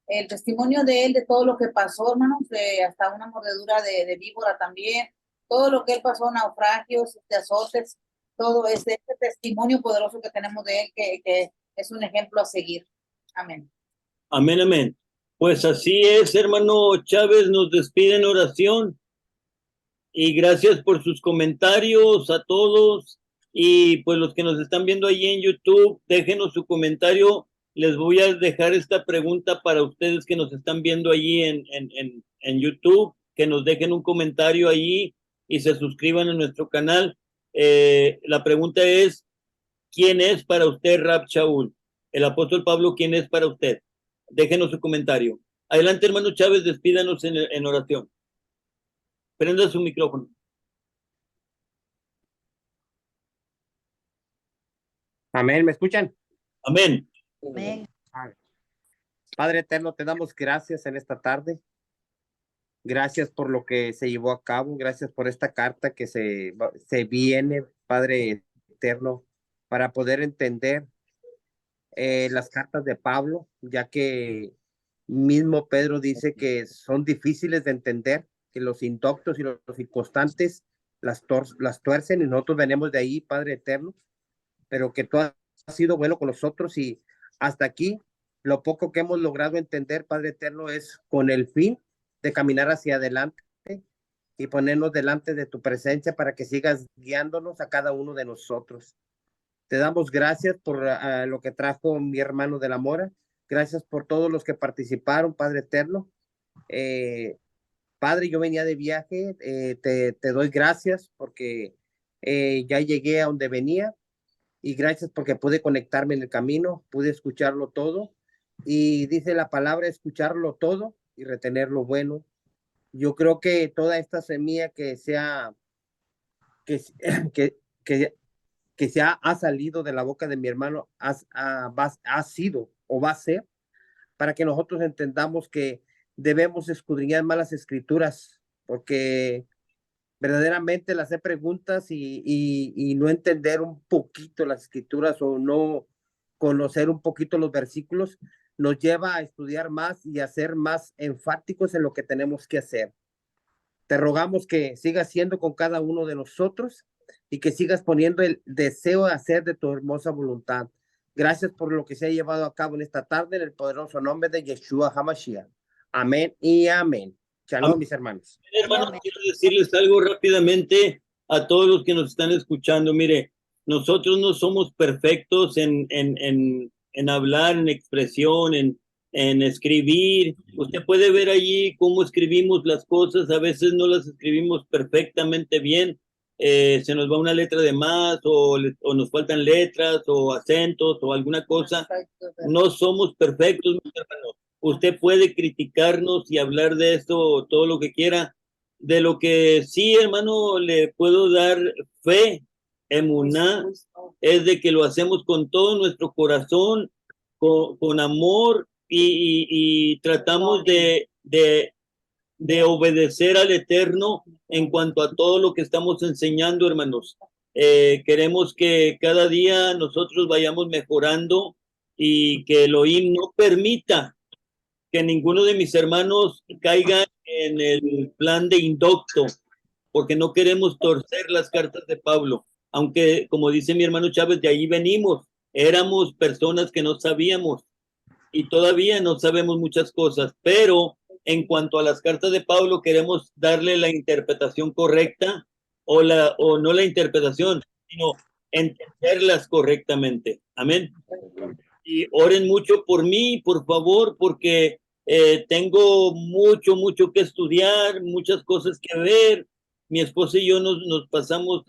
el testimonio de él, de todo lo que pasó, hermanos, hasta una mordedura de víbora también, todo lo que él pasó, naufragios, azotes, todo este testimonio poderoso que tenemos de él, que es un ejemplo a seguir. Amén. Amén, amén. Pues así es, hermano Chávez, nos despide en oración. Y gracias por sus comentarios a todos. Y pues los que nos están viendo ahí en YouTube, déjenos su comentario. Les voy a dejar esta pregunta para ustedes que nos están viendo allí en YouTube, que nos dejen un comentario allí y se suscriban a nuestro canal. La pregunta es, ¿quién es para usted Rab Shaul? El apóstol Pablo, ¿quién es para usted? Déjenos su comentario. Adelante, hermano Chávez, despídanos en oración. Prenda su micrófono. Amén, ¿me escuchan? Amén. Amén. Padre eterno, te damos gracias en esta tarde. Gracias por lo que se llevó a cabo. Gracias por esta carta que se viene, Padre eterno, para poder entender las cartas de Pablo, ya que mismo Pedro dice que son difíciles de entender, que los indoctos y los inconstantes las tuercen, y nosotros venimos de ahí, Padre eterno, pero que tú has sido bueno con nosotros, y hasta aquí lo poco que hemos logrado entender, Padre eterno, es con el fin de caminar hacia adelante y ponernos delante de tu presencia para que sigas guiándonos a cada uno de nosotros. Te damos gracias por lo que trajo mi hermano de la Mora. Gracias por todos los que participaron, Padre eterno. Padre, yo venía de viaje, te doy gracias porque ya llegué a donde venía, y gracias porque pude conectarme en el camino, pude escucharlo todo, y dice la palabra, escucharlo todo y retener lo bueno. Yo creo que toda esta semilla que ha salido de la boca de mi hermano ha sido o va a ser para que nosotros entendamos que debemos escudriñar más las escrituras, porque verdaderamente las preguntas y no entender un poquito las escrituras o no conocer un poquito los versículos nos lleva a estudiar más y a ser más enfáticos en lo que tenemos que hacer. Te rogamos que sigas siendo con cada uno de nosotros y que sigas poniendo el deseo de hacer de tu hermosa voluntad. Gracias por lo que se ha llevado a cabo en esta tarde, en el poderoso nombre de Yeshua HaMashiach. Amén y amén. Shalom, mis hermanos. Hermanos, quiero decirles algo rápidamente a todos los que nos están escuchando. Mire, nosotros no somos perfectos en hablar, en expresión, en escribir. Usted puede ver allí cómo escribimos las cosas. A veces no las escribimos perfectamente bien. Se nos va una letra de más o nos faltan letras o acentos o alguna cosa. No somos perfectos, mis hermanos. Usted puede criticarnos y hablar de esto todo lo que quiera. de lo que sí, hermano, le puedo dar fe, emuná, es de que lo hacemos con todo nuestro corazón, con amor y tratamos de obedecer al Eterno en cuanto a todo lo que estamos enseñando, hermanos. Queremos que cada día nosotros vayamos mejorando y que Elohim no permita que ninguno de mis hermanos caiga en el plan de indocto, porque no queremos torcer las cartas de Pablo. Aunque, como dice mi hermano Chávez, de ahí venimos, éramos personas que no sabíamos y todavía no sabemos muchas cosas, pero en cuanto a las cartas de Pablo queremos darle la interpretación correcta o no la interpretación, sino entenderlas correctamente. Amén. Y oren mucho por mí, por favor, porque tengo mucho que estudiar, muchas cosas que ver. Mi esposa y yo nos pasamos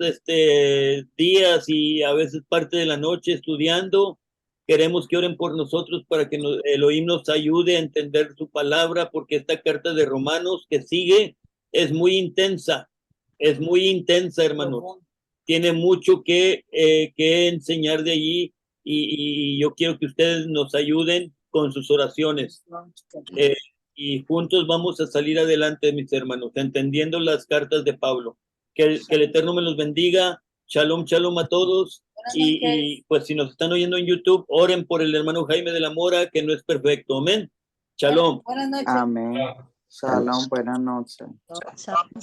días y a veces parte de la noche estudiando. Queremos que oren por nosotros para que Elohim nos ayude a entender su palabra, porque esta carta de Romanos que sigue es muy intensa, hermanos. Tiene mucho que enseñar de allí y yo quiero que ustedes nos ayuden con sus oraciones. Y juntos vamos a salir adelante, mis hermanos, entendiendo las cartas de Pablo. Que el Eterno me los bendiga. Shalom, shalom a todos. Y pues si nos están oyendo en YouTube, oren por el hermano Jaime de la Mora, que no es perfecto. Amén. Shalom. Buenas noches. Amén. Shalom, buenas noches. Chao.